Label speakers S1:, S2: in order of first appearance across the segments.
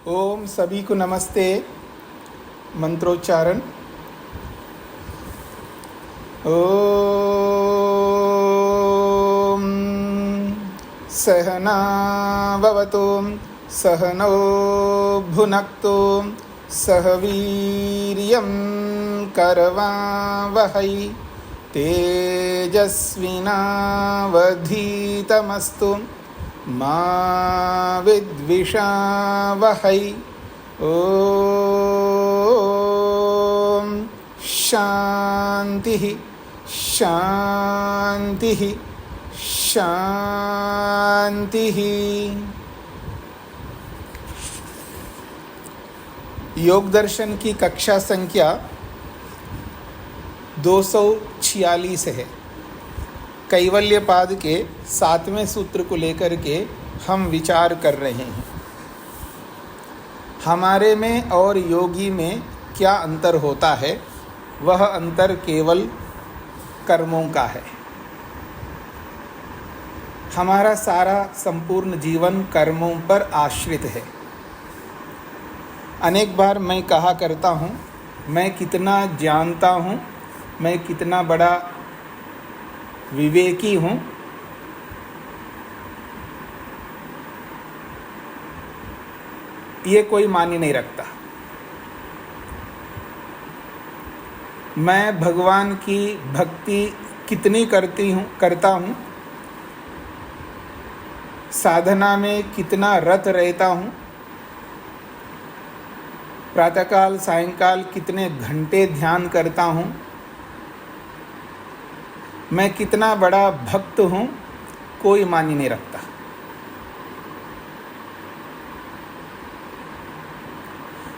S1: ओम सभी को नमस्ते। मंत्रोच्चारण। ओम सहना भवतु सहनौ भुनक्तु सह वीर्यं करवावहै तेजस्विनावधीतमस्तु मा विद्विषावहै। ओम शांति शांति शांति। योग दर्शन की कक्षा संख्या 246 है। कैवल्य पाद के 7वें सूत्र को लेकर के हम विचार कर रहे हैं। हमारे में और योगी में क्या अंतर होता है? वह अंतर केवल कर्मों का है। हमारा सारा संपूर्ण जीवन कर्मों पर आश्रित है। अनेक बार मैं कहा करता हूँ, मैं कितना जानता हूँ, मैं कितना बड़ा विवेकी हूँ। ये कोई मान्य नहीं रखता। मैं भगवान की भक्ति कितनी करता हूँ, साधना में कितना रत रहता हूँ, प्रातःकाल सायंकाल कितने घंटे ध्यान करता हूँ, मैं कितना बड़ा भक्त हूँ, कोई मान्य नहीं रखता।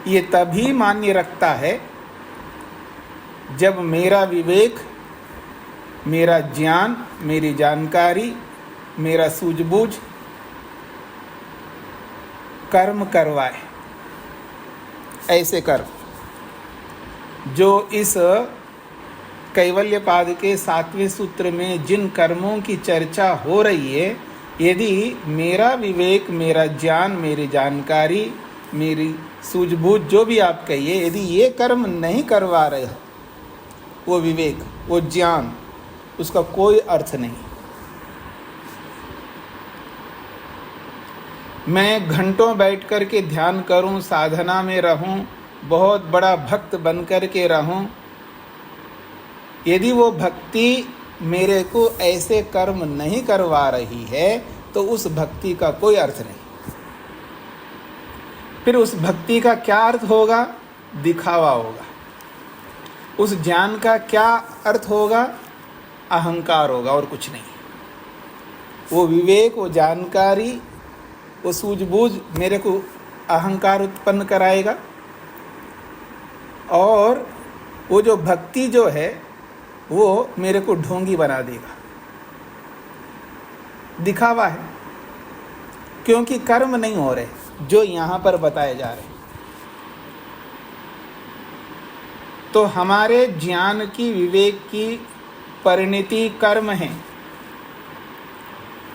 S1: ये तभी मान्य रखता है जब मेरा विवेक, मेरा ज्ञान, मेरी जानकारी, मेरा सूझबूझ कर्म करवाए। ऐसे कर्म जो इस कैवल्य पाद के 7वें सूत्र में जिन कर्मों की चर्चा हो रही है, यदि मेरा विवेक, मेरा ज्ञान, मेरी जानकारी, मेरी सूझबूझ जो भी आप कहिए, यदि ये कर्म नहीं करवा रहे हो, वो विवेक, वो ज्ञान, उसका कोई अर्थ नहीं। मैं घंटों बैठ कर के ध्यान करूं, साधना में रहूं, बहुत बड़ा भक्त बन कर के रहूं, यदि वो भक्ति मेरे को ऐसे कर्म नहीं करवा रही है तो उस भक्ति का कोई अर्थ नहीं। फिर उस भक्ति का क्या अर्थ होगा? दिखावा होगा। उस ज्ञान का क्या अर्थ होगा? अहंकार होगा और कुछ नहीं। वो विवेक, वो जानकारी, वो सूझबूझ मेरे को अहंकार उत्पन्न कराएगा। और वो जो भक्ति जो है वो मेरे को ढोंगी बना देगा। दिखावा है, क्योंकि कर्म नहीं हो रहे जो यहाँ पर बताए जा रहे। तो हमारे ज्ञान की, विवेक की परिणति कर्म है।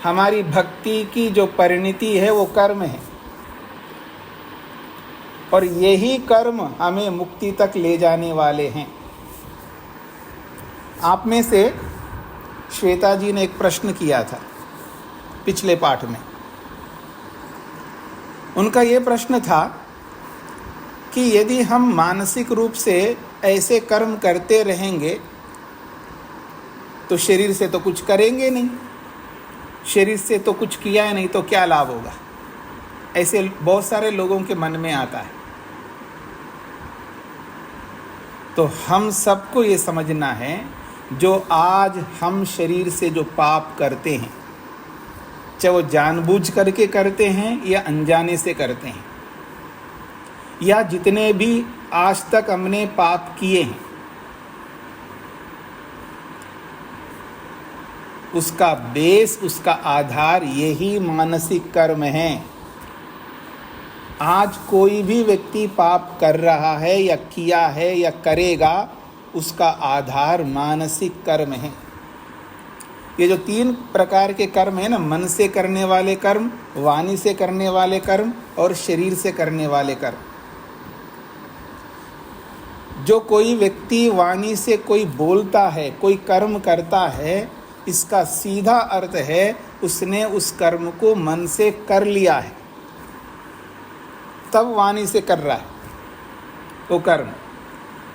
S1: हमारी भक्ति की जो परिणति है वो कर्म है। और यही कर्म हमें मुक्ति तक ले जाने वाले हैं। आप में से श्वेता जी ने एक प्रश्न किया था पिछले पाठ में। उनका ये प्रश्न था कि यदि हम मानसिक रूप से ऐसे कर्म करते रहेंगे तो शरीर से तो कुछ करेंगे नहीं, शरीर से तो कुछ किया है नहीं, तो क्या लाभ होगा? ऐसे बहुत सारे लोगों के मन में आता है। तो हम सबको ये समझना है, जो आज हम शरीर से जो पाप करते हैं, चाहे वो जानबूझ करके करते हैं या अनजाने से करते हैं, या जितने भी आज तक हमने पाप किए हैं, उसका बेस, उसका आधार यही मानसिक कर्म है। आज कोई भी व्यक्ति पाप कर रहा है या किया है या करेगा, उसका आधार मानसिक कर्म है। ये जो 3 प्रकार के कर्म है ना, मन से करने वाले कर्म, वाणी से करने वाले कर्म और शरीर से करने वाले कर्म। जो कोई व्यक्ति वाणी से कोई बोलता है, कोई कर्म करता है, इसका सीधा अर्थ है उसने उस कर्म को मन से कर लिया है, तब वाणी से कर रहा है वो कर्म।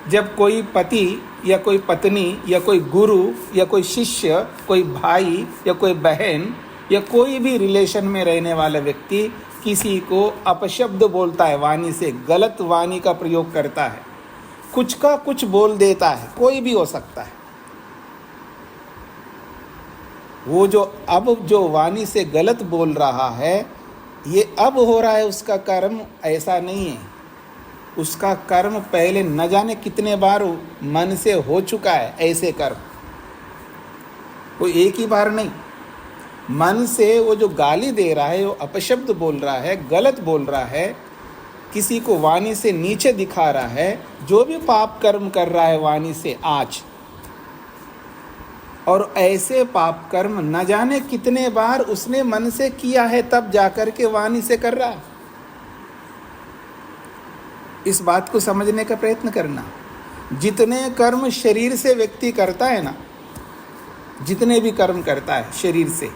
S1: जब कोई पति या कोई पत्नी या कोई गुरु या कोई शिष्य, कोई भाई या कोई बहन या कोई भी रिलेशन में रहने वाला व्यक्ति किसी को अपशब्द बोलता है, वाणी से गलत वाणी का प्रयोग करता है, कुछ का कुछ बोल देता है, कोई भी हो सकता है, वो जो वाणी से गलत बोल रहा है, ये अब हो रहा है उसका कर्म, ऐसा नहीं है। उसका कर्म पहले न जाने कितने बार मन से हो चुका है। ऐसे कर्म वो एक ही बार नहीं, मन से वो जो गाली दे रहा है, वो अपशब्द बोल रहा है, गलत बोल रहा है, किसी को वाणी से नीचे दिखा रहा है, जो भी पाप कर्म कर रहा है वाणी से आज, और ऐसे पाप कर्म न जाने कितने बार उसने मन से किया है, तब जाकर के वाणी से कर रहा है। इस बात को समझने का प्रयत्न करना। जितने कर्म शरीर से व्यक्ति करता है ना, जितने भी कर्म करता है शरीर से,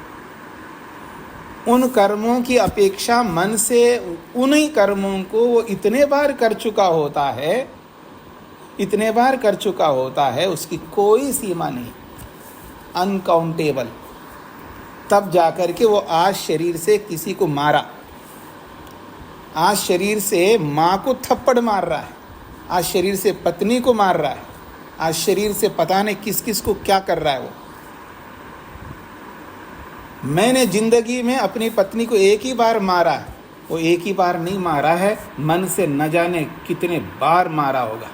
S1: उन कर्मों की अपेक्षा मन से उन्हीं कर्मों को वो इतने बार कर चुका होता है, इतने बार कर चुका होता है, उसकी कोई सीमा नहीं, अनकाउंटेबल। तब जाकर के वो आज शरीर से किसी को मारा, आज शरीर से माँ को थप्पड़ मार रहा है, आज शरीर से पत्नी को मार रहा है, आज शरीर से पता नहीं किस किस को क्या कर रहा है वो। मैंने जिंदगी में अपनी पत्नी को एक ही बार मारा है, वो एक ही बार नहीं मारा है, मन से न जाने कितने बार मारा होगा।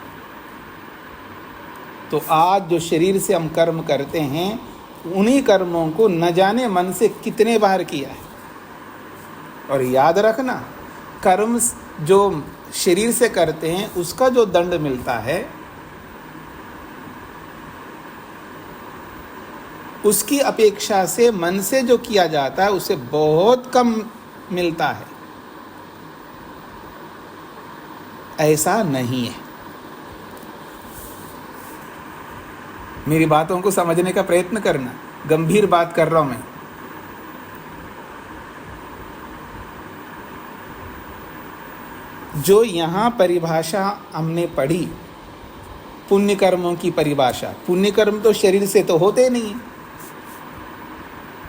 S1: तो आज जो शरीर से हम कर्म करते हैं, उन्हीं कर्मों को न जाने मन से कितने बार किया है। और याद रखना, कर्म जो शरीर से करते हैं उसका जो दंड मिलता है, उसकी अपेक्षा से मन से जो किया जाता है उसे बहुत कम मिलता है। ऐसा नहीं है। मेरी बातों को समझने का प्रयत्न करना, गंभीर बात कर रहा हूं मैं। जो यहाँ परिभाषा हमने पढ़ी, पुण्य कर्मों की परिभाषा, पुण्य कर्म तो शरीर से तो होते नहीं।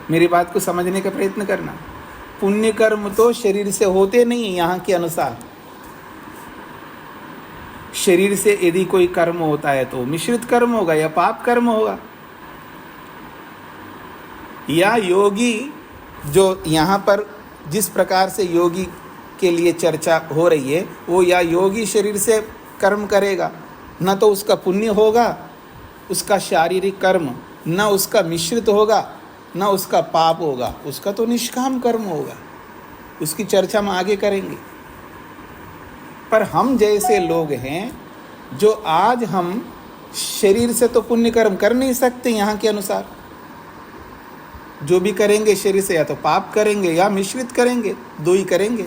S1: मेरी बात को समझने का प्रयत्न करना, पुण्य कर्म तो शरीर से होते नहीं यहाँ के अनुसार। शरीर से यदि कोई कर्म होता है तो मिश्रित कर्म होगा या पाप कर्म होगा। या योगी, जो यहाँ पर जिस प्रकार से योगी के लिए चर्चा हो रही है, वो या योगी शरीर से कर्म करेगा, न तो उसका पुण्य होगा, उसका शारीरिक कर्म, न उसका मिश्रित होगा, न उसका पाप होगा, उसका तो निष्काम कर्म होगा। उसकी चर्चा हम आगे करेंगे। पर हम जैसे लोग हैं जो आज हम शरीर से तो पुण्य कर्म कर नहीं सकते यहाँ के अनुसार। जो भी करेंगे शरीर से या तो पाप करेंगे या मिश्रित करेंगे, दो ही करेंगे।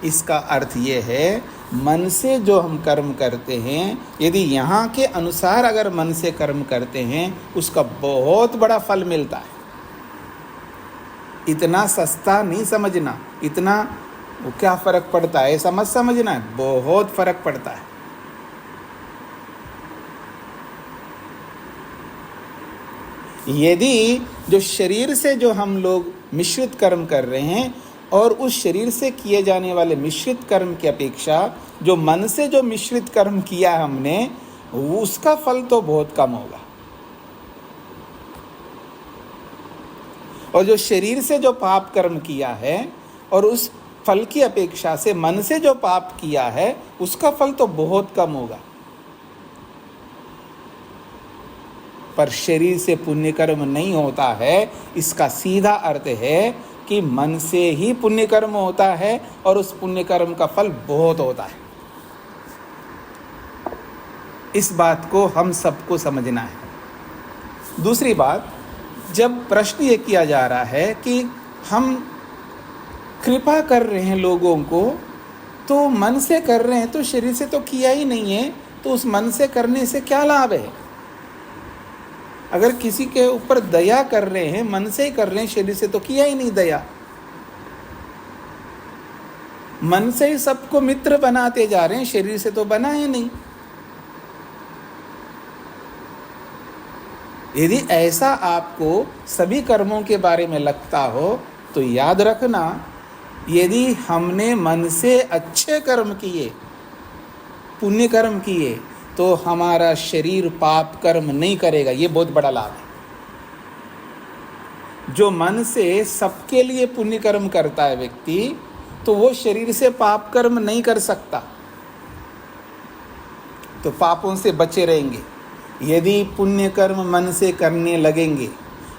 S1: इसका अर्थ ये है, मन से जो हम कर्म करते हैं, यदि यहाँ के अनुसार अगर मन से कर्म करते हैं, उसका बहुत बड़ा फल मिलता है। इतना सस्ता नहीं समझना, इतना वो क्या फ़र्क पड़ता है ऐसा मत समझना है, बहुत फ़र्क पड़ता है। यदि जो शरीर से जो हम लोग मिश्रित कर्म कर रहे हैं और उस शरीर से किए जाने वाले मिश्रित कर्म की अपेक्षा जो मन से जो मिश्रित कर्म किया हमने, उसका फल तो बहुत कम होगा। और जो शरीर से जो पाप कर्म किया है और उस फल की अपेक्षा से मन से जो पाप किया है, उसका फल तो बहुत कम होगा। पर शरीर से पुण्य कर्म नहीं होता है, इसका सीधा अर्थ है कि मन से ही पुण्य कर्म होता है और उस पुण्य कर्म का फल बहुत होता है। इस बात को हम सबको समझना है। दूसरी बात, जब प्रश्न ये किया जा रहा है कि हम कृपा कर रहे हैं लोगों को, तो मन से कर रहे हैं, तो शरीर से तो किया ही नहीं है, तो उस मन से करने से क्या लाभ है? अगर किसी के ऊपर दया कर रहे हैं, मन से ही कर रहे हैं, शरीर से तो किया ही नहीं दया। मन से ही सबको मित्र बनाते जा रहे हैं, शरीर से तो बना ही नहीं। यदि ऐसा आपको सभी कर्मों के बारे में लगता हो, तो याद रखना, यदि हमने मन से अच्छे कर्म किए, पुण्य कर्म किए, तो हमारा शरीर पाप कर्म नहीं करेगा। ये बहुत बड़ा लाभ है। जो मन से सबके लिए पुण्य कर्म करता है व्यक्ति, तो वो शरीर से पाप कर्म नहीं कर सकता, तो पापों से बचे रहेंगे। यदि पुण्य कर्म मन से करने लगेंगे,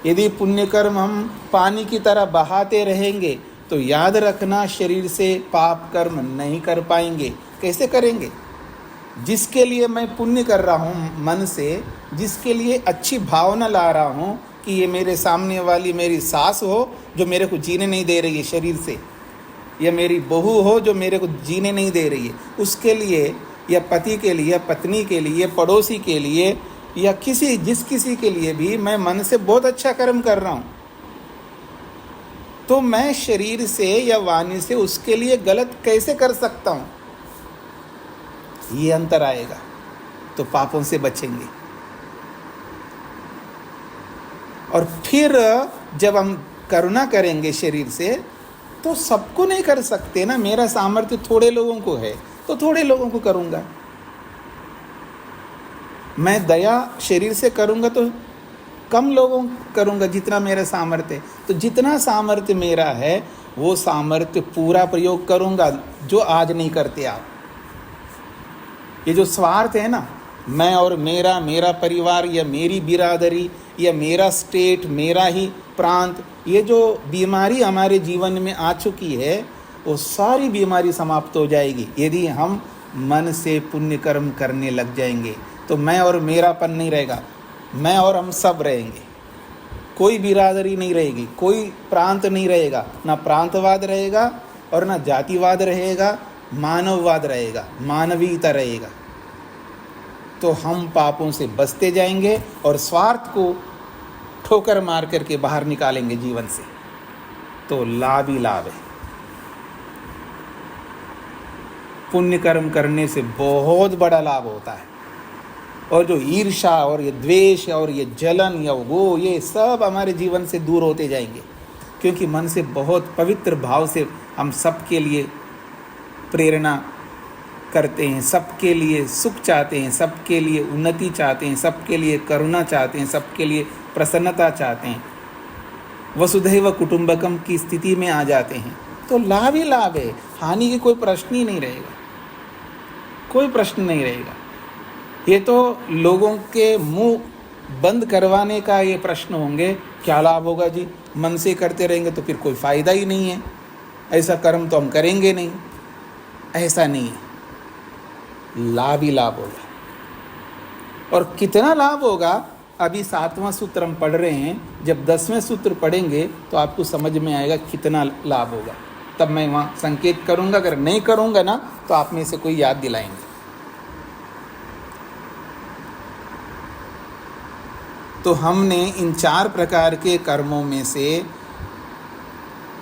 S1: यदि पुण्य कर्म हम पानी की तरह बहाते रहेंगे, तो याद रखना, शरीर से पाप कर्म नहीं कर पाएंगे। कैसे करेंगे? जिसके लिए मैं पुण्य कर रहा हूँ मन से, जिसके लिए अच्छी भावना ला रहा हूँ कि ये मेरे सामने वाली मेरी सास हो जो मेरे को जीने नहीं दे रही है शरीर से, या मेरी बहू हो जो मेरे को जीने नहीं दे रही है, उसके लिए, या पति के लिए, पत्नी के लिए, पड़ोसी के लिए, या जिस किसी के लिए भी मैं मन से बहुत अच्छा कर्म कर रहा हूँ, तो मैं शरीर से या वाणी से उसके लिए गलत कैसे कर सकता हूँ? ये अंतर आएगा, तो पापों से बचेंगे। और फिर जब हम करुणा करेंगे शरीर से, तो सबको नहीं कर सकते ना। मेरा सामर्थ्य थोड़े लोगों को है, तो थोड़े लोगों को करूँगा। मैं दया शरीर से करूँगा तो कम लोगों करूँगा जितना मेरा सामर्थ्य है। तो जितना सामर्थ्य मेरा है, वो सामर्थ्य पूरा प्रयोग करूँगा, जो आज नहीं करते आप। ये जो स्वार्थ है ना, मैं और मेरा परिवार, या मेरी बिरादरी, या मेरा स्टेट, मेरा ही प्रांत, ये जो बीमारी हमारे जीवन में आ चुकी है, वो सारी बीमारी समाप्त हो जाएगी यदि हम मन से पुण्य कर्म करने लग जाएंगे। तो मैं और मेरापन नहीं रहेगा, मैं और हम सब रहेंगे। कोई बिरादरी नहीं रहेगी, कोई प्रांत नहीं रहेगा, ना प्रांतवाद रहेगा और ना जातिवाद रहेगा, मानववाद रहेगा, मानवीयता रहेगा। तो हम पापों से बचते जाएंगे और स्वार्थ को ठोकर मार करके बाहर निकालेंगे जीवन से। तो लाभ ही लाभ है। पुण्य कर्म करने से बहुत बड़ा लाभ होता है। और जो ईर्ष्या और ये द्वेष और ये जलन या वो, ये सब हमारे जीवन से दूर होते जाएंगे, क्योंकि मन से बहुत पवित्र भाव से हम सबके लिए प्रेरणा करते हैं, सबके लिए सुख चाहते हैं, सबके लिए उन्नति चाहते हैं, सबके लिए करुणा चाहते हैं, सबके लिए प्रसन्नता चाहते हैं, वसुधैव कुटुंबकम की स्थिति में आ जाते हैं। तो लाभ ही लाभ है, हानि की कोई प्रश्न ही नहीं रहेगा, कोई प्रश्न नहीं रहेगा। ये तो लोगों के मुंह बंद करवाने का ये प्रश्न होंगे, क्या लाभ होगा जी, मन से करते रहेंगे तो फिर कोई फ़ायदा ही नहीं है, ऐसा कर्म तो हम करेंगे नहीं। ऐसा नहीं है, लाभ ही लाभ होगा। और कितना लाभ होगा, अभी 7वां सूत्र हम पढ़ रहे हैं, जब 10वें सूत्र पढ़ेंगे तो आपको समझ में आएगा कितना लाभ होगा। तब मैं वहाँ संकेत करूँगा, अगर नहीं करूँगा ना तो आप में से कोई याद दिलाएंगे। तो हमने इन 4 प्रकार के कर्मों में से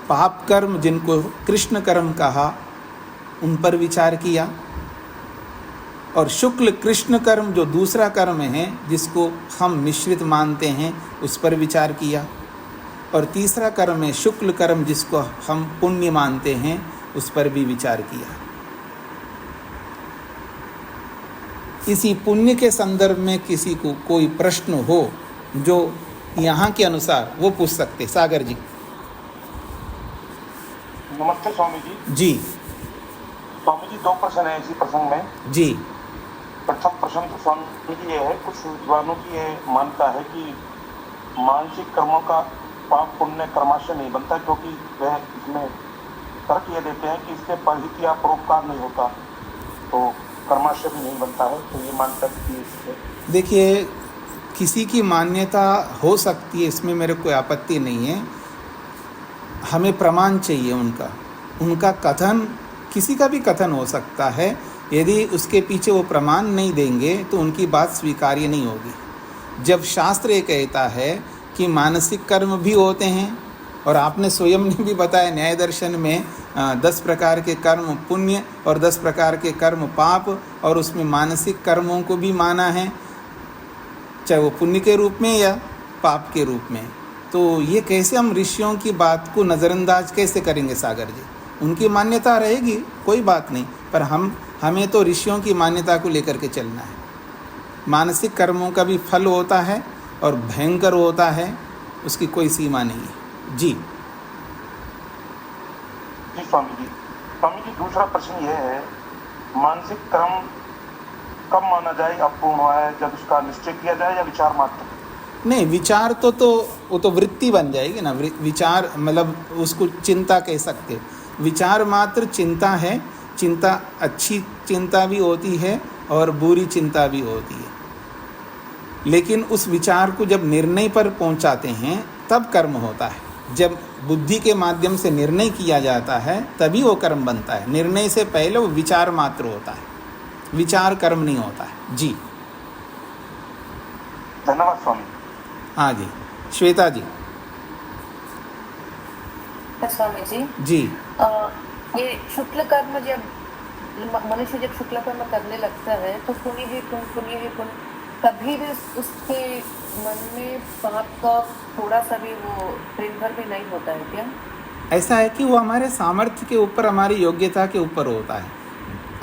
S1: पाप कर्म, जिनको कृष्ण कर्म कहा, उन पर विचार किया, और शुक्ल कृष्ण कर्म जो दूसरा कर्म है जिसको हम मिश्रित मानते हैं, उस पर विचार किया, और तीसरा कर्म है शुक्ल कर्म जिसको हम पुण्य मानते हैं, उस पर भी विचार किया। इसी पुण्य के संदर्भ में किसी को कोई प्रश्न हो जो यहाँ के अनुसार, वो पूछ सकते। सागर जी।
S2: नमस्ते स्वामी जी।
S1: जी
S2: स्वामी जी, 2 प्रश्न है इसी प्रसंग में।
S1: जी।
S2: प्रथम प्रश्न तो स्वामी जी ये है, कुछ विद्वानों की ये मानता है कि मानसिक कर्मों का पाप पुण्य कर्माशय नहीं बनता, क्योंकि वह इसमें तर्क ये देते हैं कि इससे परहित या परोपकार नहीं होता, तो कर्माशय भी नहीं बनता है। तो ये मानता है। देखिए,
S1: किसी की मान्यता हो सकती है, इसमें मेरे कोई आपत्ति नहीं है। हमें प्रमाण चाहिए उनका कथन, किसी का भी कथन हो सकता है। यदि उसके पीछे वो प्रमाण नहीं देंगे तो उनकी बात स्वीकार्य नहीं होगी। जब शास्त्र ये कहता है कि मानसिक कर्म भी होते हैं, और आपने स्वयं ने भी बताया न्याय दर्शन में 10 प्रकार के कर्म पुण्य और 10 प्रकार के कर्म पाप, और उसमें मानसिक कर्मों को भी माना है, चाहे वो पुण्य के रूप में या पाप के रूप में। तो ये कैसे हम ऋषियों की बात को नज़रअंदाज कैसे करेंगे सागर जी? उनकी मान्यता रहेगी, कोई बात नहीं, पर हमें तो ऋषियों की मान्यता को लेकर के चलना है। मानसिक कर्मों का भी फल होता है और भयंकर होता है, उसकी कोई सीमा नहीं है। जी
S2: जी स्वामी जी, दूसरा प्रश्न यह है, मानसिक कर्म कब माना जाए अपूर्ण है, जब उसका निश्चय किया जाए या विचार मात्र?
S1: नहीं, विचार तो वो तो वृत्ति बन जाएगी ना। विचार मतलब उसको चिंता कह सकते हो। विचार मात्र चिंता है। चिंता अच्छी चिंता भी होती है और बुरी चिंता भी होती है, लेकिन उस विचार को जब निर्णय पर पहुंचाते हैं तब कर्म होता है। जब बुद्धि के माध्यम से निर्णय किया जाता है तभी वो कर्म बनता है। निर्णय से पहले वो विचार मात्र होता है, विचार कर्म नहीं होता है। जी
S2: धन्यवाद स्वामी।
S1: हाँ जी, श्वेता जी।
S3: स्वामी जी
S1: जी
S3: ये शुक्ल कर्म, जब मनुष्य जब शुक्ल कर्म करने लगता है तो पुण्य भी पुण्य, कभी भी उसके मन में पाप का थोड़ा सा भी वो प्रेम भर भी नहीं होता है क्या?
S1: ऐसा है कि वो हमारे सामर्थ्य के ऊपर, हमारी योग्यता के ऊपर होता है।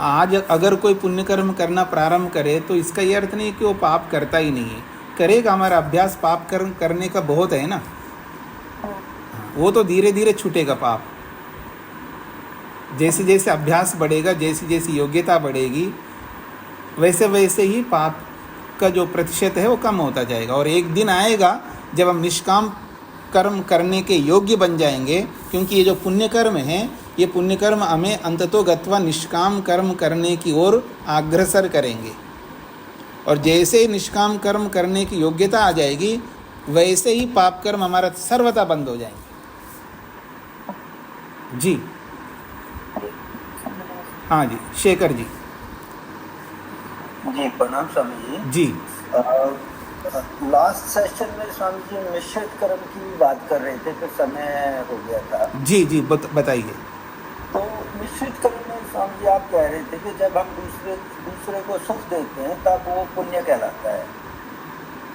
S1: आज अगर कोई पुण्य कर्म करना प्रारंभ करे तो इसका ये अर्थ नहीं कि वो पाप करता ही नहीं है, करेगा। हमारा अभ्यास पाप कर्म करने का बहुत है ना, वो तो धीरे धीरे छूटेगा पाप। जैसे जैसे अभ्यास बढ़ेगा, जैसी जैसी योग्यता बढ़ेगी, वैसे वैसे ही पाप का जो प्रतिशत है वो कम होता जाएगा। और एक दिन आएगा जब हम निष्काम कर्म करने के योग्य बन जाएंगे, क्योंकि ये जो पुण्य कर्म है, ये पुण्य कर्म हमें अंततो गत्वा निष्काम कर्म करने की ओर अग्रसर करेंगे। और जैसे ही निष्काम कर्म करने की योग्यता आ जाएगी, वैसे ही पाप कर्म हमारा सर्वथा बंद हो जाएंगे। जी हाँ जी, शेखर जी।
S4: जी प्रणाम स्वामी जी।
S1: जी
S4: लास्ट सेशन में स्वामी जी मिश्रित कर्म की बात कर रहे थे, तो समय हो गया था।
S1: जी जी बताइए।
S4: तो मिश्रित कर्म में स्वामी जी आप कह रहे थे कि जब हम दूसरे को सुख देते हैं तब वो पुण्य कहलाता है।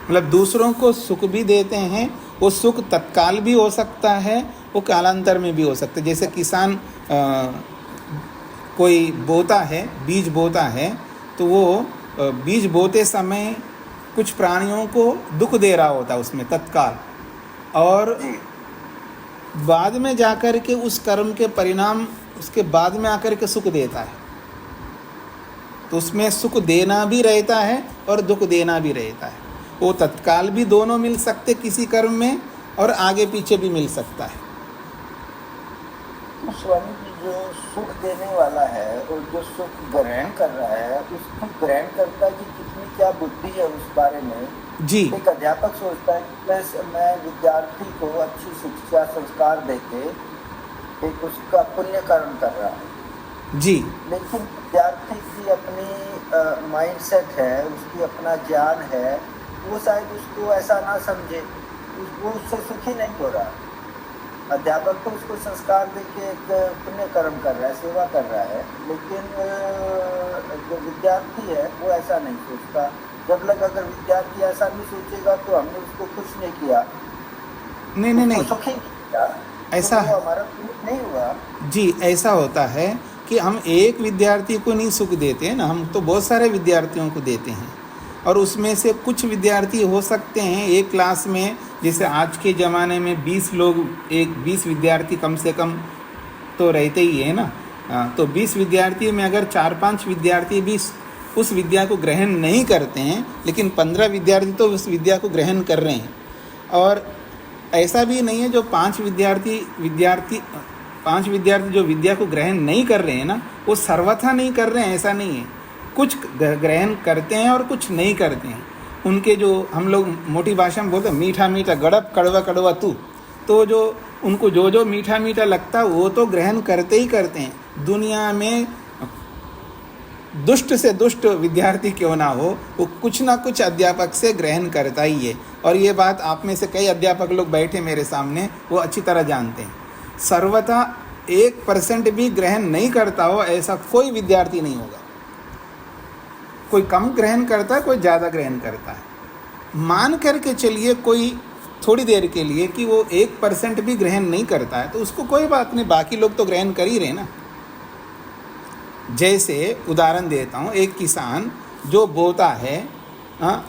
S1: मतलब दूसरों को सुख भी देते हैं, वो सुख तत्काल भी हो सकता है, वो कालांतर में भी हो सकता है। जैसे किसान कोई बोता है, बीज बोता है, तो वो बीज बोते समय कुछ प्राणियों को दुख दे रहा होता है उसमें तत्काल, और बाद में जाकर के उस कर्म के परिणाम उसके बाद में आकर के सुख देता है। तो उसमें सुख देना भी रहता है और दुख देना भी रहता है। वो तत्काल भी दोनों मिल सकते किसी कर्म में, और आगे पीछे भी मिल सकता है।
S4: स्वामी जी, जो सुख देने वाला है और जो सुख ग्रहण कर रहा है, उसकी ग्रहणकर्ता की कितनी क्या बुद्धि है उस बारे में
S1: जी
S4: एक अध्यापक सोचता है कि मैं विद्यार्थी को अच्छी शिक्षा संस्कार देके एक उसका पुण्य कर्म कर रहा हूँ।
S1: जी
S4: लेकिन विद्यार्थी की अपनी माइंडसेट है, उसकी अपना ज्ञान है, वो शायद उसको ऐसा ना समझे, वो उससे सुखी नहीं हो रहा। अध्यापक तो उसको संस्कार देके एक पुण्य कर्म कर रहा है, सेवा कर रहा है, लेकिन जो विद्यार्थी है वो ऐसा नहीं सोचता। जब लग अगर विद्यार्थी ऐसा नहीं सोचेगा तो हमने उसको खुश नहीं किया,
S1: नहीं
S4: सुखी किया,
S1: ऐसा
S4: तो हमारा पुण्य नहीं हुआ।
S1: जी ऐसा होता है कि हम एक विद्यार्थी को नहीं सुख देते हैं ना, हम तो बहुत सारे विद्यार्थियों को देते हैं। और उसमें से कुछ विद्यार्थी हो सकते हैं एक क्लास में, जैसे आज के ज़माने में 20 लोग, 20 विद्यार्थी कम से कम तो रहते ही है ना। तो 20 विद्यार्थी में अगर 4-5 विद्यार्थी भी उस विद्या को ग्रहण नहीं करते हैं, लेकिन 15 विद्यार्थी तो उस विद्या को ग्रहण कर रहे हैं। और ऐसा भी नहीं है जो 5 विद्यार्थी जो विद्या को ग्रहण नहीं कर रहे हैं ना, वो सर्वथा नहीं कर रहे हैं, ऐसा नहीं है। कुछ ग्रहण करते हैं और कुछ नहीं करते हैं। उनके जो हम लोग मोटी भाषा में बोलते हैं मीठा मीठा गड़प कड़वा कड़वा तू, तो जो उनको जो जो मीठा मीठा लगता है वो तो ग्रहण करते ही करते हैं। दुनिया में दुष्ट से दुष्ट विद्यार्थी क्यों ना हो, वो कुछ ना कुछ अध्यापक से ग्रहण करता ही है। और ये बात आप में से कई अध्यापक लोग बैठे मेरे सामने, वो अच्छी तरह जानते हैं। सर्वथा 1% भी ग्रहण नहीं करता हो ऐसा कोई विद्यार्थी नहीं होगा। कोई कम ग्रहण करता है, कोई ज़्यादा ग्रहण करता है। मान करके चलिए कोई थोड़ी देर के लिए कि वो 1% भी ग्रहण नहीं करता है, तो उसको कोई बात नहीं, बाकी लोग तो ग्रहण कर ही रहे ना। जैसे उदाहरण देता हूँ, एक किसान जो बोता है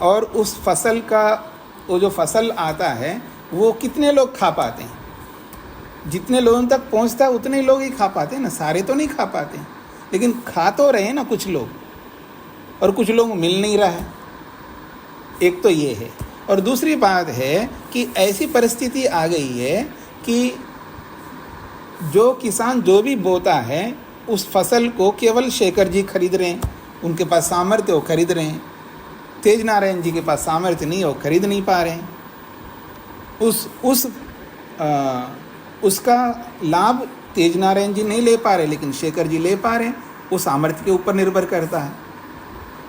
S1: और उस फसल का वो जो फसल आता है वो कितने लोग खा पाते हैं? जितने लोगों तक पहुँचता है उतने लोग ही खा पाते हैं ना, सारे तो नहीं खा पाते, लेकिन खा तो रहे ना कुछ लोग, और कुछ लोग मिल नहीं रहा है। एक तो ये है। और दूसरी बात है कि ऐसी परिस्थिति आ गई है कि जो किसान जो भी बोता है उस फसल को केवल शेखर जी खरीद रहे हैं, उनके पास सामर्थ्य वो खरीद रहे हैं। तेज नारायण जी के पास सामर्थ्य नहीं, वो खरीद नहीं पा रहे हैं। उसका लाभ तेज नारायण जी नहीं ले पा रहे, लेकिन शेखर जी ले पा रहे हैं। वो सामर्थ्य के ऊपर निर्भर करता है।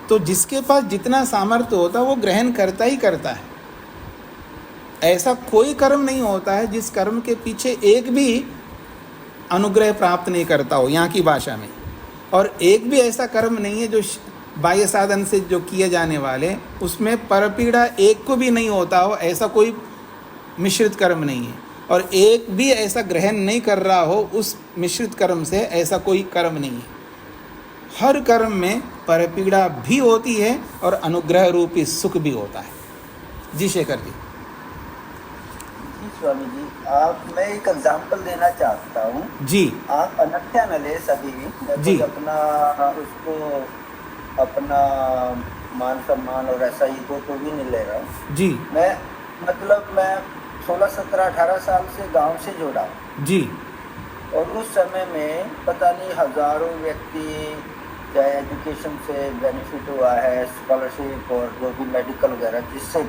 S1: तो जिसके पास जितना सामर्थ्य होता है वो ग्रहण करता ही करता है। ऐसा कोई कर्म नहीं होता है जिस कर्म के पीछे एक भी अनुग्रह प्राप्त नहीं करता हो यहाँ की भाषा में। और एक भी ऐसा कर्म नहीं है जो बाह्य साधन से जो किए जाने वाले उसमें परपीड़ा एक को भी नहीं होता हो, ऐसा कोई मिश्रित कर्म नहीं है। और एक भी ऐसा ग्रहण नहीं कर रहा हो उस मिश्रित कर्म से, ऐसा कोई कर्म नहीं है। हर कर्म में परपीड़ा भी होती है और अनुग्रह रूपी सुख भी होता है। जी शेखर जी।
S4: जी स्वामी जी, मैं एक एग्जांपल देना चाहता हूँ
S1: जी।
S4: आप अनख्या न ले सभी भी
S1: जी।
S4: अपना उसको अपना मान सम्मान और ऐसा ही तो भी नहीं ले रहा हूँ
S1: जी।
S4: मैं, मतलब मैं 16, 17, 18 साल से गांव से जुड़ा हूँ
S1: जी।
S4: और उस समय में पता नहीं हजारों व्यक्ति चाहे एजुकेशन से बेनिफिट हुआ है, स्कॉलरशिप और जो भी मेडिकल वगैरह जिससे,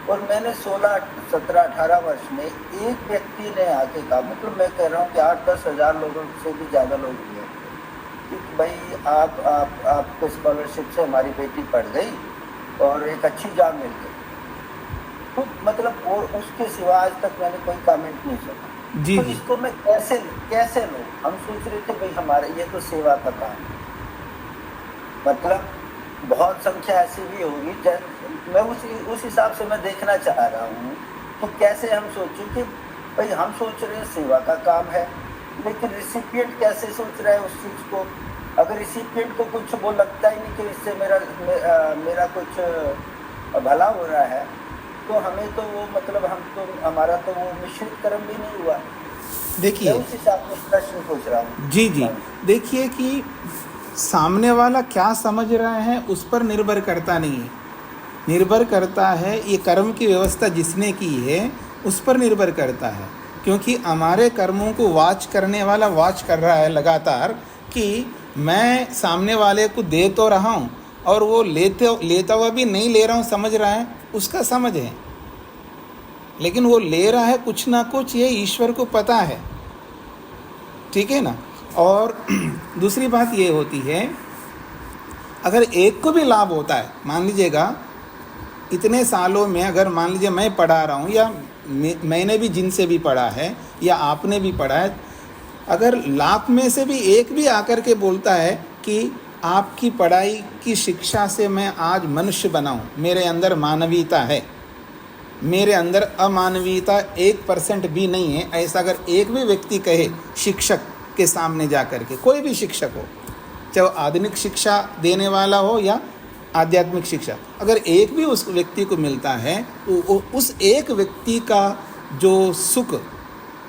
S4: और मैंने 16, 17, 18 वर्ष में एक व्यक्ति ने आके कहा, मतलब मैं कह रहा हूँ कि 8-10 हज़ार लोगों से भी ज़्यादा लोग हुए कि भाई आपके स्कॉलरशिप से हमारी बेटी पढ़ गई और एक अच्छी जॉब मिल गई। तो मतलब और उसके सिवा आज तक मैंने कोई कमेंट नहीं सुना।
S1: जी।
S4: तो इसको मैं कैसे लूँ? हम सोच रहे थे भाई हमारे ये तो सेवा का काम है, मतलब बहुत संख्या ऐसी भी होगी, मैं उस हिसाब से मैं देखना चाह रहा हूँ। तो कैसे हम सोचें कि भाई हम सोच रहे हैं सेवा का काम है, लेकिन रिसिपिएंट कैसे सोच रहा है उस चीज़ को? अगर रिसिपिएंट को कुछ वो लगता ही नहीं कि इससे मेरा कुछ भला हो रहा है, तो हमें तो वो मतलब हम तो हमारा तो वो मिश्रित कर्म भी नहीं हुआ।
S1: देखिए,
S4: उस हिसाब से प्रश्न पूछ रहा हूँ।
S1: जी जी, देखिए कि सामने वाला क्या समझ रहा है उस पर निर्भर करता नहीं है, निर्भर करता है ये कर्म की व्यवस्था जिसने की है उस पर निर्भर करता है। क्योंकि हमारे कर्मों को वॉच करने वाला वॉच कर रहा है लगातार कि मैं सामने वाले को दे तो रहा हूँ और वो लेता हुआ भी नहीं ले रहा हूँ, समझ रहा है, उसका समझ है, लेकिन वो ले रहा है कुछ ना कुछ, ये ईश्वर को पता है। ठीक है ना। और दूसरी बात ये होती है, अगर एक को भी लाभ होता है, मान लीजिएगा इतने सालों में अगर मान लीजिए मैं पढ़ा रहा हूँ या मैंने भी जिनसे भी पढ़ा है या आपने भी पढ़ा है, अगर लाख में से भी एक भी आकर के बोलता है कि आपकी पढ़ाई की शिक्षा से मैं आज मनुष्य बना हूँ, मेरे अंदर मानवीयता है, मेरे अंदर अमानवीयता 1% भी नहीं है, ऐसा अगर एक भी व्यक्ति कहे शिक्षक के सामने जा कर के, कोई भी शिक्षक हो, चाहे आधुनिक शिक्षा देने वाला हो या आध्यात्मिक शिक्षा, अगर एक भी उस व्यक्ति को मिलता है तो उस एक व्यक्ति का जो सुख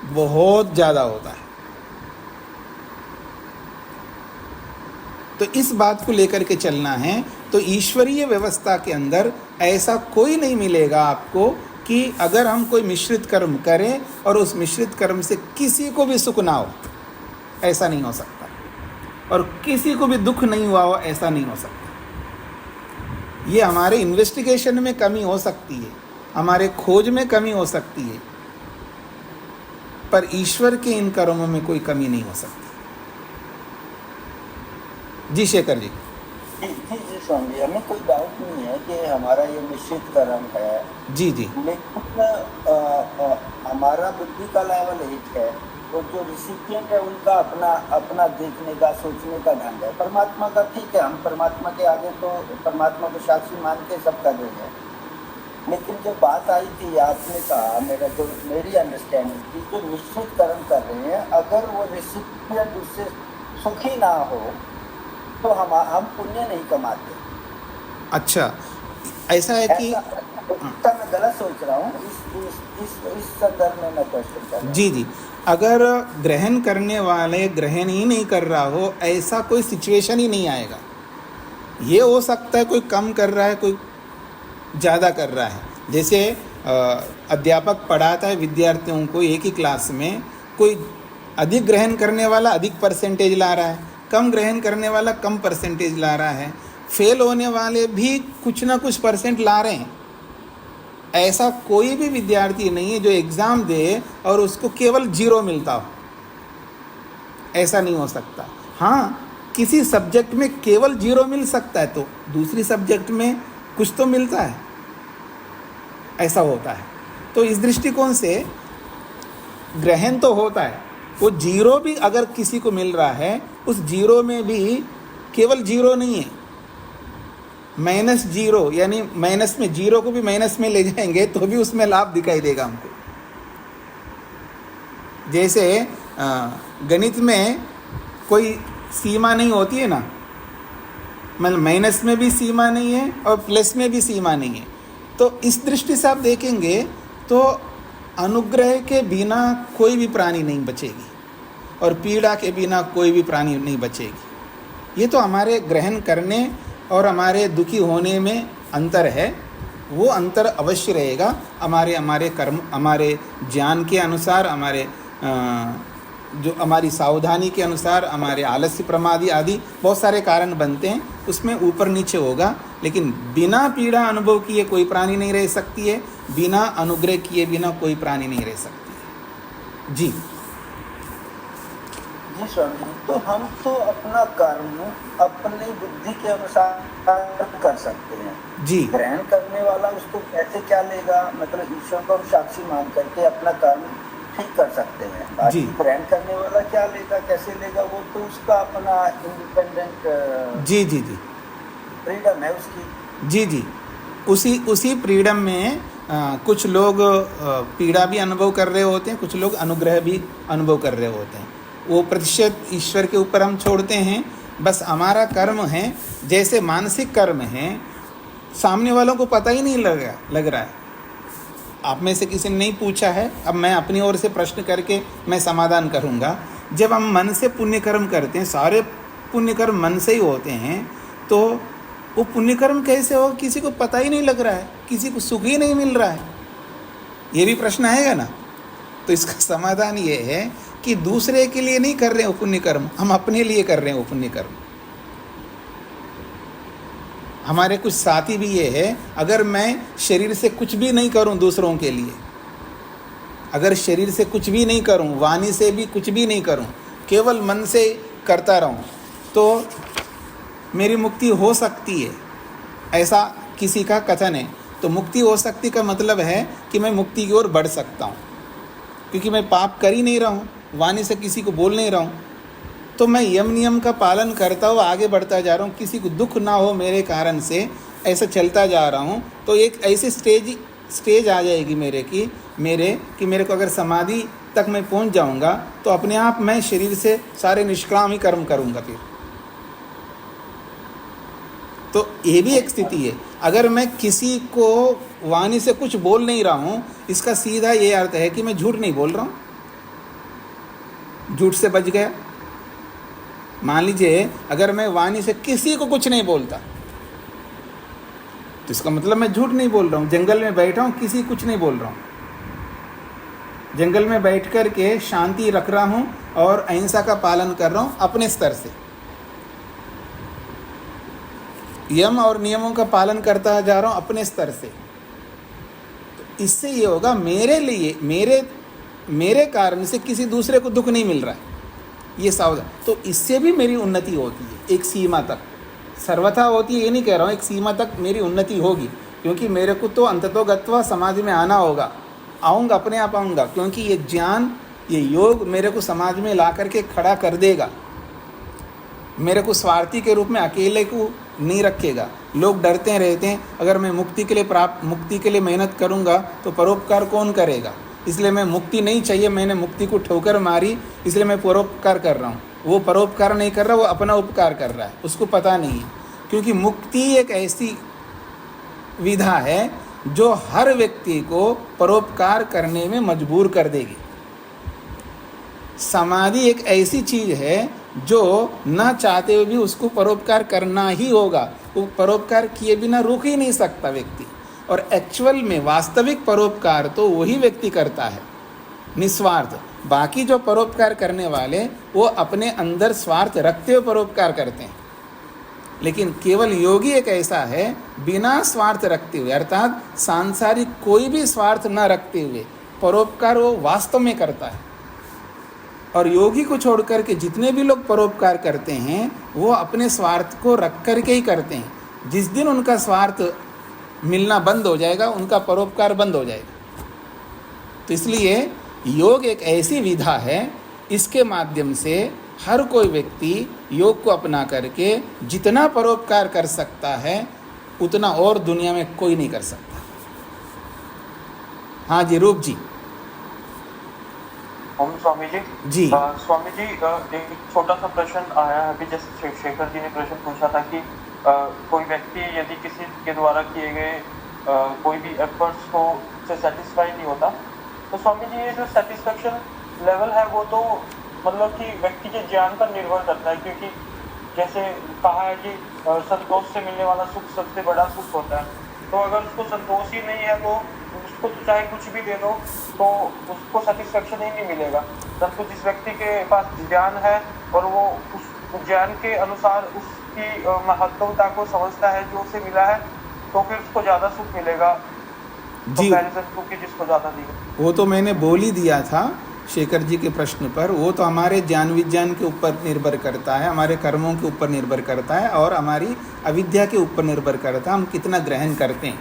S1: बहुत ज़्यादा होता है। तो इस बात को लेकर के चलना है। तो ईश्वरीय व्यवस्था के अंदर ऐसा कोई नहीं मिलेगा आपको कि अगर हम कोई मिश्रित कर्म करें और उस मिश्रित कर्म से किसी को भी सुख ना हो, ऐसा नहीं हो सकता, और किसी को भी दुख नहीं हुआ हो, ऐसा नहीं हो सकता। ये हमारे इन्वेस्टिगेशन में कमी हो सकती है, हमारे खोज में कमी हो सकती है, पर ईश्वर के इन कर्मों में कोई कमी नहीं हो सकती। जी शेखर जी।
S4: जी जी जी स्वामी जी, हमें कोई डाउट नहीं है कि हमारा ये निश्चित कर्म है।
S1: जी जी।
S4: लेकिन हमारा बुद्धि का लेवल एक है, और जो रिसिपिएंट है उनका अपना अपना देखने का, सोचने का ढंग है। परमात्मा का ठीक है, हम परमात्मा के आगे तो परमात्मा को साक्षी मान के सब कर रहे हैं। लेकिन जो बात आई थी, आपने कहा, मेरी अंडरस्टैंडिंग थी, जो निश्चित कर्म कर रहे हैं, अगर वो रिसिपिएंट उससे सुखी ना हो तो हम पुण्य नहीं कमाते।
S1: अच्छा, ऐसा है कि
S4: मैं गलत सोच रहा हूँ इस संदर्भ में मैं क्वेश्चन कर रहा हूँ।
S1: जी जी, अगर ग्रहण करने वाले ग्रहण ही नहीं कर रहा हो, ऐसा कोई सिचुएशन ही नहीं आएगा। ये हो सकता है कोई कम कर रहा है, कोई ज़्यादा कर रहा है। जैसे अध्यापक पढ़ाता है विद्यार्थियों को एक ही क्लास में, कोई अधिक ग्रहण करने वाला अधिक परसेंटेज ला रहा है, कम ग्रहण करने वाला कम परसेंटेज ला रहा है, फेल होने वाले भी कुछ ना कुछ परसेंट ला रहे हैं। ऐसा कोई भी विद्यार्थी नहीं है जो एग्ज़ाम दे और उसको केवल 0 मिलता हो, ऐसा नहीं हो सकता। हाँ, किसी सब्जेक्ट में केवल 0 मिल सकता है तो दूसरी सब्जेक्ट में कुछ तो मिलता है, ऐसा होता है। तो इस दृष्टिकोण से ग्रहण तो होता है, वो 0 भी अगर किसी को मिल रहा है, उस 0 में भी केवल 0 नहीं है, -0, यानी माइनस में 0 को भी माइनस में ले जाएंगे तो भी उसमें लाभ दिखाई देगा हमको। जैसे गणित में कोई सीमा नहीं होती है ना, मतलब माइनस में भी सीमा नहीं है और प्लस में भी सीमा नहीं है। तो इस दृष्टि से आप देखेंगे तो अनुग्रह के बिना कोई भी प्राणी नहीं बचेगी और पीड़ा के बिना कोई भी प्राणी नहीं बचेगी। ये तो हमारे ग्रहण करने और हमारे दुखी होने में अंतर है, वो अंतर अवश्य रहेगा। हमारे कर्म, हमारे ज्ञान के अनुसार, हमारे जो हमारी सावधानी के अनुसार, हमारे आलस्य प्रमादी आदि बहुत सारे कारण बनते हैं, उसमें ऊपर नीचे होगा। लेकिन बिना पीड़ा अनुभव किए कोई प्राणी नहीं रह सकती है, बिना अनुग्रह किए बिना कोई प्राणी नहीं रह सकती है। जी
S4: जी स्वामी, तो हम तो अपना कर्म अपनी बुद्धि के अनुसार कर सकते हैं।
S1: जी,
S4: ग्रहण करने वाला उसको कैसे क्या लेगा, मतलब ईश्वर को हम साक्षी मान करके अपना कर्म ठीक कर सकते हैं। बाकी ग्रहण करने वाला क्या लेगा, कैसे लेगा, वो तो उसका अपना इंडिपेंडेंट
S1: जी जी जी
S4: फ्रीडम है उसकी।
S1: जी जी, उसी फ्रीडम में कुछ लोग पीड़ा भी अनुभव कर रहे होते हैं, कुछ लोग अनुग्रह भी अनुभव कर रहे होते हैं। वो प्रतिशत ईश्वर के ऊपर हम छोड़ते हैं। बस हमारा कर्म है, जैसे मानसिक कर्म है, सामने वालों को पता ही नहीं लग रहा है। आप में से किसी ने नहीं पूछा है, अब मैं अपनी ओर से प्रश्न करके मैं समाधान करूँगा। जब हम मन से पुण्य कर्म करते हैं, सारे पुण्य कर्म मन से ही होते हैं, तो वो पुण्य कर्म कैसे हो, किसी को पता ही नहीं लग रहा है, किसी को सुख ही नहीं मिल रहा है। ये भी प्रश्न आएगा ना। तो इसका समाधान ये है कि दूसरे के लिए नहीं कर रहे हो पुण्य कर्म, हम अपने लिए कर रहे हो पुण्य कर्म। हमारे कुछ साथी भी ये है, अगर मैं शरीर से कुछ भी नहीं करूं दूसरों के लिए, अगर शरीर से कुछ भी नहीं करूं, वाणी से भी कुछ भी नहीं करूं, केवल मन से करता रहूं, तो मेरी मुक्ति हो सकती है, ऐसा किसी का कथन है। तो मुक्ति हो सकती का मतलब है कि मैं मुक्ति की ओर बढ़ सकता हूँ, क्योंकि मैं पाप कर ही नहीं रहा हूँ, वाणी से किसी को बोल नहीं रहा हूँ, तो मैं यम नियम का पालन करता हुआ आगे बढ़ता जा रहा हूँ, किसी को दुख ना हो मेरे कारण से, ऐसा चलता जा रहा हूँ। तो एक ऐसी स्टेज आ जाएगी मेरे को अगर समाधि तक मैं पहुँच जाऊँगा तो अपने आप मैं शरीर से सारे निष्काम ही कर्म करूँगा। फिर तो ये भी एक स्थिति है। अगर मैं किसी को वाणी से कुछ बोल नहीं रहा हूँ, इसका सीधा ये अर्थ है कि मैं झूठ नहीं बोल रहा हूँ, झूठ से बच गया। मान लीजिए अगर मैं वाणी से किसी को कुछ नहीं बोलता तो इसका मतलब मैं झूठ नहीं बोल रहा हूँ। जंगल में बैठा हूँ, किसी कुछ नहीं बोल रहा हूँ, जंगल में बैठ कर के शांति रख रहा हूँ और अहिंसा का पालन कर रहा हूँ अपने स्तर से। यम और नियमों का पालन करता जा रहा हूँ अपने स्तर से, तो इससे ये होगा मेरे लिए मेरे कारण से किसी दूसरे को दुख नहीं मिल रहा है, ये सावधान, तो इससे भी मेरी उन्नति होती है एक सीमा तक, सर्वथा होती है ये नहीं कह रहा हूँ, एक सीमा तक मेरी उन्नति होगी, क्योंकि मेरे को तो अंततोगत्वा समाज में आना होगा, आऊँगा, अपने आप आऊँगा, क्योंकि ये ज्ञान, ये योग मेरे को समाज में ला करके खड़ा कर देगा, मेरे को स्वार्थी के रूप में अकेले को नहीं रखेगा। लोग डरते रहते हैं, अगर मैं मुक्ति के लिए मेहनत करूँगा तो परोपकार कौन करेगा, इसलिए मैं मुक्ति नहीं चाहिए, मैंने मुक्ति को ठोकर मारी, इसलिए मैं परोपकार कर रहा हूँ। वो परोपकार नहीं कर रहा, वो अपना उपकार कर रहा है, उसको पता नहीं है, क्योंकि मुक्ति एक ऐसी विधा है जो हर व्यक्ति को परोपकार करने में मजबूर कर देगी। समाधि एक ऐसी चीज है जो ना चाहते हुए भी उसको परोपकार करना ही होगा, वो परोपकार किए बिना रुक ही नहीं सकता व्यक्ति। और एक्चुअल में वास्तविक परोपकार तो वही व्यक्ति करता है, निस्वार्थ। बाकी जो परोपकार करने वाले वो अपने अंदर स्वार्थ रखते हुए परोपकार करते हैं, लेकिन केवल योगी एक ऐसा है बिना स्वार्थ रखते हुए, अर्थात सांसारिक कोई भी स्वार्थ न रखते हुए परोपकार वो वास्तव में करता है। और योगी को छोड़कर के जितने भी लोग परोपकार करते हैं वो अपने स्वार्थ को रख करके ही करते हैं। जिस दिन उनका स्वार्थ मिलना बंद हो जाएगा, उनका परोपकार बंद हो जाएगा। तो इसलिए योग एक ऐसी विधा है, इसके माध्यम से हर कोई व्यक्ति योग को अपना करके जितना परोपकार कर सकता है उतना और दुनिया में कोई नहीं कर सकता। हाँ जी, रूप जी।
S2: ओम स्वामी जी।
S1: जी
S2: स्वामी जी, एक छोटा सा प्रश्न आया है अभी, जैसे शेखर जी ने प्रश्न पूछा था कि कोई व्यक्ति यदि किसी के द्वारा किए गए कोई भी एफर्ट्स को से सेटिस्फाई नहीं होता, तो स्वामी जी ये जो सेटिस्फेक्शन लेवल है वो तो मतलब कि व्यक्ति के ज्ञान पर निर्भर करता है, क्योंकि जैसे कहा है कि संतोष से मिलने वाला सुख सबसे बड़ा सुख होता है। तो अगर उसको संतोष ही नहीं है तो उसको तो चाहे कुछ भी दे दो तो उसको सेटिस्फेक्शन ही नहीं मिलेगा। परंतु जिस व्यक्ति के पास ज्ञान है और वो उस ज्ञान के अनुसार उसकी महत्वता को समझता है जो उसे मिला है, तो फिर उसको ज़्यादा सुख मिलेगा
S1: जी।
S2: जिसको ज़्यादा दिया
S1: वो तो मैंने बोल ही दिया था शेखर जी के प्रश्न पर। वो तो हमारे ज्ञान विज्ञान के ऊपर निर्भर करता है, हमारे कर्मों के ऊपर निर्भर करता है और हमारी अविद्या के ऊपर निर्भर करता है, हम कितना ग्रहण करते हैं।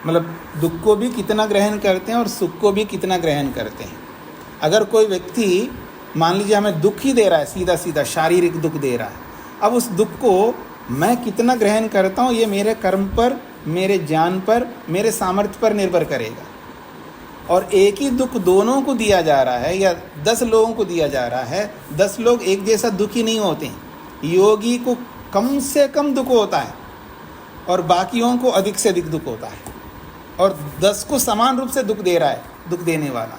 S1: मतलब दुख को भी कितना ग्रहण करते हैं और सुख को भी कितना ग्रहण करते हैं। अगर कोई व्यक्ति मान लीजिए हमें दुख ही दे रहा है, सीधा सीधा शारीरिक दुख दे रहा है, अब उस दुख को मैं कितना ग्रहण करता हूँ ये मेरे कर्म पर, मेरे ज्ञान पर, मेरे सामर्थ्य पर निर्भर करेगा। और एक ही दुख दोनों को दिया जा रहा है या 10 लोगों को दिया जा रहा है, 10 लोग एक जैसा दुखी नहीं होते हैं। योगी को कम से कम दुख होता है और बाकियों को अधिक से अधिक दुख होता है, और 10 को समान रूप से दुख दे रहा है दुख देने वाला,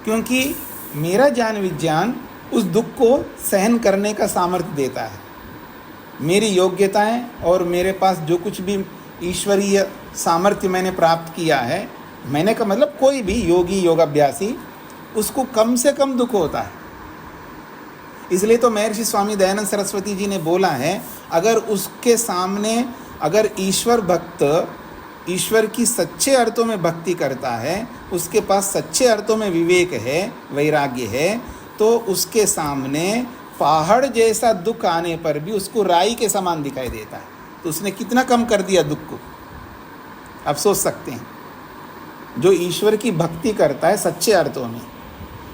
S1: क्योंकि मेरा ज्ञान विज्ञान उस दुख को सहन करने का सामर्थ्य देता है। मेरी योग्यताएं और मेरे पास जो कुछ भी ईश्वरीय सामर्थ्य मैंने प्राप्त किया है, मैंने का मतलब कोई भी योगी योगाभ्यासी, उसको कम से कम दुख होता है। इसलिए तो महर्षि स्वामी दयानंद सरस्वती जी ने बोला है, अगर उसके सामने अगर ईश्वर भक्त ईश्वर की सच्चे अर्थों में भक्ति करता है, उसके पास सच्चे अर्थों में विवेक है, वैराग्य है, तो उसके सामने पहाड़ जैसा दुख आने पर भी उसको राई के समान दिखाई देता है। तो उसने कितना कम कर दिया दुख को, आप सोच सकते हैं। जो ईश्वर की भक्ति करता है सच्चे अर्थों में,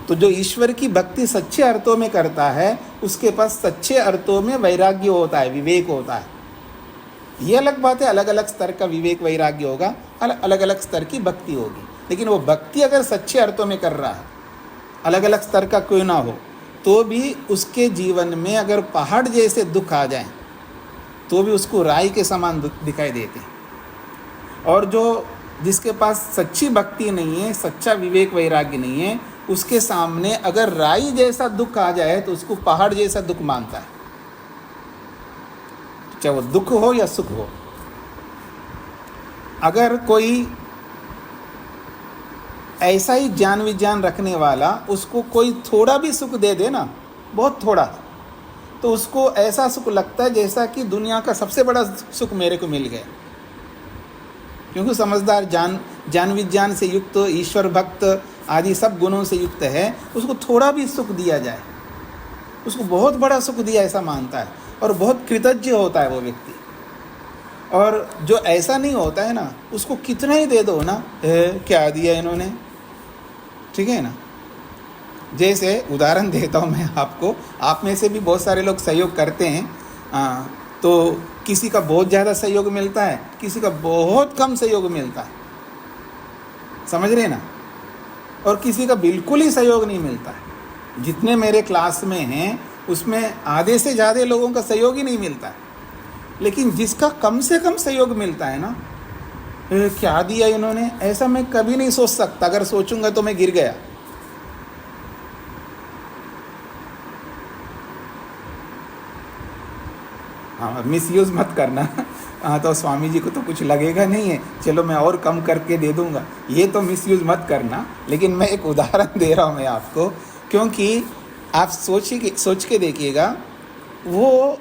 S1: तो जो ईश्वर की भक्ति सच्चे अर्थों में करता है उसके पास सच्चे अर्थों में वैराग्य होता है, विवेक होता है। ये अलग बात है, अलग अलग स्तर का विवेक वैराग्य होगा, अलग अलग स्तर की भक्ति होगी, लेकिन वो भक्ति अगर सच्चे अर्थों में कर रहा है, अलग अलग स्तर का कोई ना हो, तो भी उसके जीवन में अगर पहाड़ जैसे दुख आ जाएं तो भी उसको राई के समान दिखाई देते हैं। और जो जिसके पास सच्ची भक्ति नहीं है, सच्चा विवेक वैराग्य नहीं है, उसके सामने अगर राई जैसा दुख आ जाए तो उसको पहाड़ जैसा दुख मानता है, चाहे वो दुख हो या सुख हो। अगर कोई ऐसा ही ज्ञान विज्ञान रखने वाला उसको कोई थोड़ा भी सुख दे दे ना, बहुत थोड़ा, तो उसको ऐसा सुख लगता है जैसा कि दुनिया का सबसे बड़ा सुख मेरे को मिल गया। क्योंकि समझदार, ज्ञान विज्ञान से युक्त, ईश्वर भक्त आदि सब गुणों से युक्त है, उसको थोड़ा भी सुख दिया जाए उसको बहुत बड़ा सुख दिया ऐसा मानता है और बहुत कृतज्ञ होता है वो व्यक्ति। और जो ऐसा नहीं होता है ना, उसको कितना ही दे दो ना, क्या दिया इन्होंने, ठीक है ना। जैसे उदाहरण देता हूँ मैं आपको, आप में से भी बहुत सारे लोग सहयोग करते हैं, तो किसी का बहुत ज़्यादा सहयोग मिलता है, किसी का बहुत कम सहयोग मिलता है, समझ रहे ना। और किसी का बिल्कुल ही सहयोग नहीं मिलता है। जितने मेरे क्लास में हैं उसमें आधे से ज़्यादा लोगों का सहयोग ही नहीं मिलता है। लेकिन जिसका कम से कम सहयोग मिलता है ना, क्या दिया इन्होंने, ऐसा मैं कभी नहीं सोच सकता। अगर सोचूंगा तो मैं गिर गया। हाँ, मिसयूज़ मत करना। हाँ, तो स्वामी जी को तो कुछ लगेगा नहीं है, चलो मैं और कम करके दे दूंगा, ये तो मिसयूज़ मत करना। लेकिन मैं एक उदाहरण दे रहा हूँ मैं आपको, क्योंकि आप सोच के देखिएगा, वो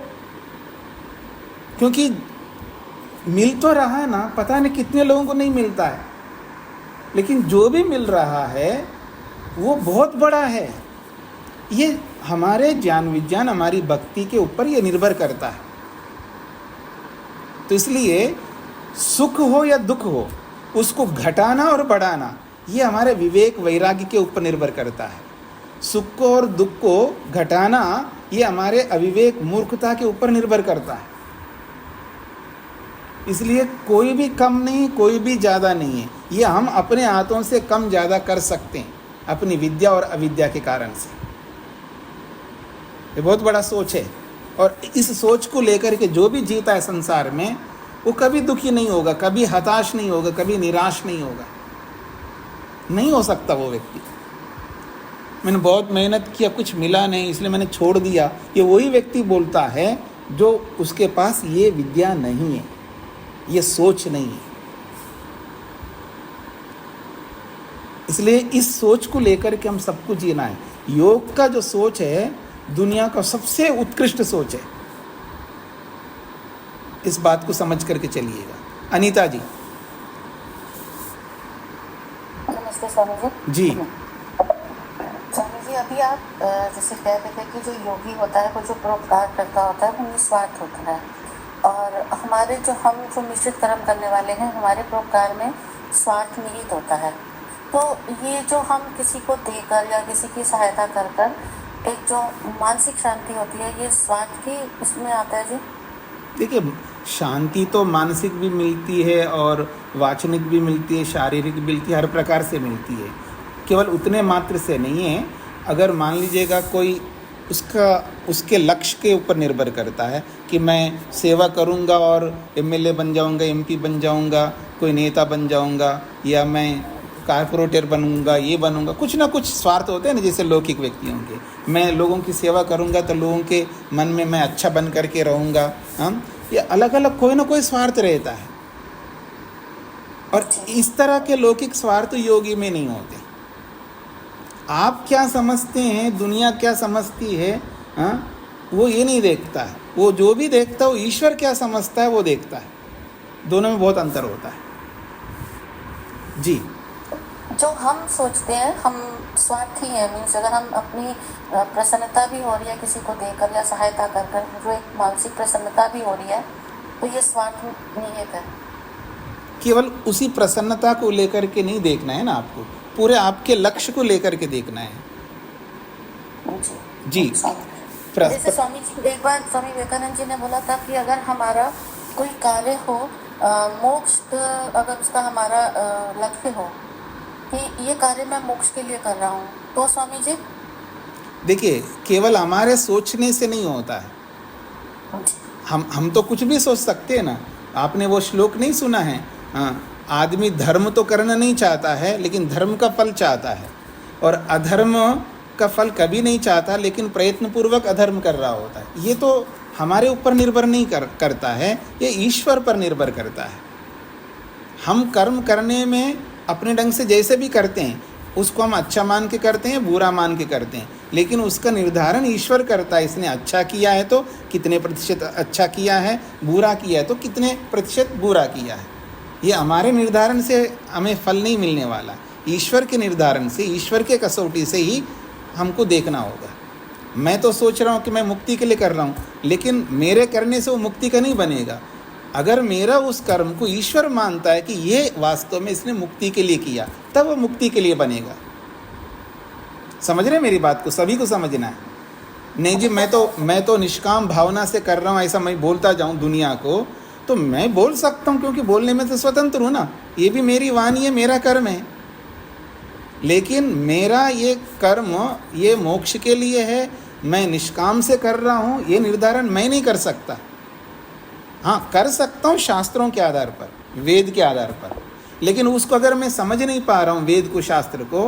S1: क्योंकि मिल तो रहा है ना, पता नहीं कितने लोगों को नहीं मिलता है, लेकिन जो भी मिल रहा है वो बहुत बड़ा है। ये हमारे ज्ञान विज्ञान, हमारी भक्ति के ऊपर ये निर्भर करता है। तो इसलिए सुख हो या दुख हो, उसको घटाना और बढ़ाना ये हमारे विवेक वैराग्य के ऊपर निर्भर करता है। सुख को और दुख को घटाना ये हमारे अविवेक मूर्खता के ऊपर निर्भर करता है। इसलिए कोई भी कम नहीं, कोई भी ज़्यादा नहीं है। ये हम अपने हाथों से कम ज़्यादा कर सकते हैं अपनी विद्या और अविद्या के कारण से। ये बहुत बड़ा सोच है, और इस सोच को लेकर के जो भी जीता है संसार में, वो कभी दुखी नहीं होगा, कभी हताश नहीं होगा, कभी निराश नहीं होगा। नहीं हो सकता वो व्यक्ति, मैंने बहुत मेहनत किया, कुछ मिला नहीं इसलिए मैंने छोड़ दिया, ये वही व्यक्ति बोलता है जो उसके पास ये विद्या नहीं है, ये सोच नहीं है। इसलिए इस सोच को लेकर के हम सबको जीना है। योग का जो सोच है दुनिया का सबसे उत्कृष्ट सोच है। इस बात को समझ करके चलिएगा। अनीता जी।
S5: नमस्ते स्वामी जी।
S1: जी
S5: स्वामी जी, अभी आप जैसे कह रहे थे कि जो योगी होता है वो जो परोपकार करता होता है वो निस्वार्थ होता है, और हमारे हम जो मिश्रित कर्म करने वाले हैं, हमारे परोपकार में स्वार्थ निहित होता है। तो ये जो हम किसी को देकर या किसी की सहायता कर कर एक जो मानसिक शांति होती है, ये स्वार्थ की इसमें आता है जी?
S1: देखिए, शांति तो मानसिक भी मिलती है और वाचनिक भी मिलती है, शारीरिक भी मिलती है, हर प्रकार से मिलती है। केवल उतने मात्र से नहीं है। अगर मान लीजिएगा कोई उसके लक्ष्य के ऊपर निर्भर करता है कि मैं सेवा करूंगा और एमएलए बन जाऊंगा, एमपी बन जाऊंगा, कोई नेता बन जाऊंगा, या मैं कारपोरेटर बनूंगा, ये बनूंगा, कुछ ना कुछ स्वार्थ होते हैं ना, जैसे लौकिक व्यक्तियों के। मैं लोगों की सेवा करूंगा तो लोगों के मन में मैं अच्छा बन करके रहूंगा। हम ये अलग अलग कोई ना कोई स्वार्थ रहता है, और इस तरह के लौकिक स्वार्थ योगी में नहीं होते। आप क्या समझते हैं, दुनिया क्या समझती है, वो ये नहीं देखता है। वो जो भी देखता है वो ईश्वर क्या समझता है वो देखता है। दोनों में बहुत अंतर होता है। जी।
S5: जो हम सोचते हैं हम स्वार्थी हैं, मीन्स अगर हम अपनी प्रसन्नता भी हो रही है किसी को देकर या सहायता कर कर, जो एक मानसिक प्रसन्नता भी हो रही है, तो ये स्वार्थ निहित है।
S1: केवल उसी प्रसन्नता को लेकर के नहीं देखना है ना, आपको पूरे आपके लक्ष्य को लेकर के देखना है। जी।
S5: जैसे स्वामी जी, एक बार स्वामी विवेकानंद जी ने बोला था कि अगर हमारा कोई कार्य हो, मोक्ष अगर उसका हमारा लक्ष्य हो कि ये कार्य मैं मोक्ष के लिए कर रहा हूँ, तो स्वामी जी
S1: देखिए, केवल हमारे सोचने से नहीं होता है। हम तो कुछ भी सोच सकते हैं ना। आपने वो श्लोक नहीं सुना है, आदमी धर्म तो करना नहीं चाहता है लेकिन धर्म का फल चाहता है, और अधर्म का फल कभी नहीं चाहता लेकिन प्रयत्नपूर्वक अधर्म कर रहा होता है। ये तो हमारे ऊपर निर्भर नहीं करता है, ये ईश्वर पर निर्भर करता है। हम कर्म करने में अपने ढंग से जैसे भी करते हैं, उसको हम अच्छा मान के करते हैं, बुरा मान के करते हैं, लेकिन उसका निर्धारण ईश्वर करता है। इसने अच्छा किया है तो कितने प्रतिशत अच्छा किया है, बुरा किया है तो कितने प्रतिशत बुरा किया है। ये हमारे निर्धारण से हमें फल नहीं मिलने वाला, ईश्वर के निर्धारण से, ईश्वर के कसौटी से ही हमको देखना होगा। मैं तो सोच रहा हूँ कि मैं मुक्ति के लिए कर रहा हूँ, लेकिन मेरे करने से वो मुक्ति का नहीं बनेगा। अगर मेरा उस कर्म को ईश्वर मानता है कि ये वास्तव में इसने मुक्ति के लिए किया, तब वो मुक्ति के लिए बनेगा। समझ रहे हैं मेरी बात को? सभी को समझना है। नहीं जी मैं तो निष्काम भावना से कर रहा हूँ, ऐसा मैं बोलता जाऊँ दुनिया को, तो मैं बोल सकता हूँ, क्योंकि बोलने में तो स्वतंत्र हूँ ना। ये भी मेरी वाणी है, मेरा कर्म है, लेकिन मेरा ये कर्म ये मोक्ष के लिए है, मैं निष्काम से कर रहा हूँ, ये निर्धारण मैं नहीं कर सकता। हाँ, कर सकता हूँ शास्त्रों के आधार पर, वेद के आधार पर, लेकिन उसको अगर मैं समझ नहीं पा रहा हूँ वेद को, शास्त्र को,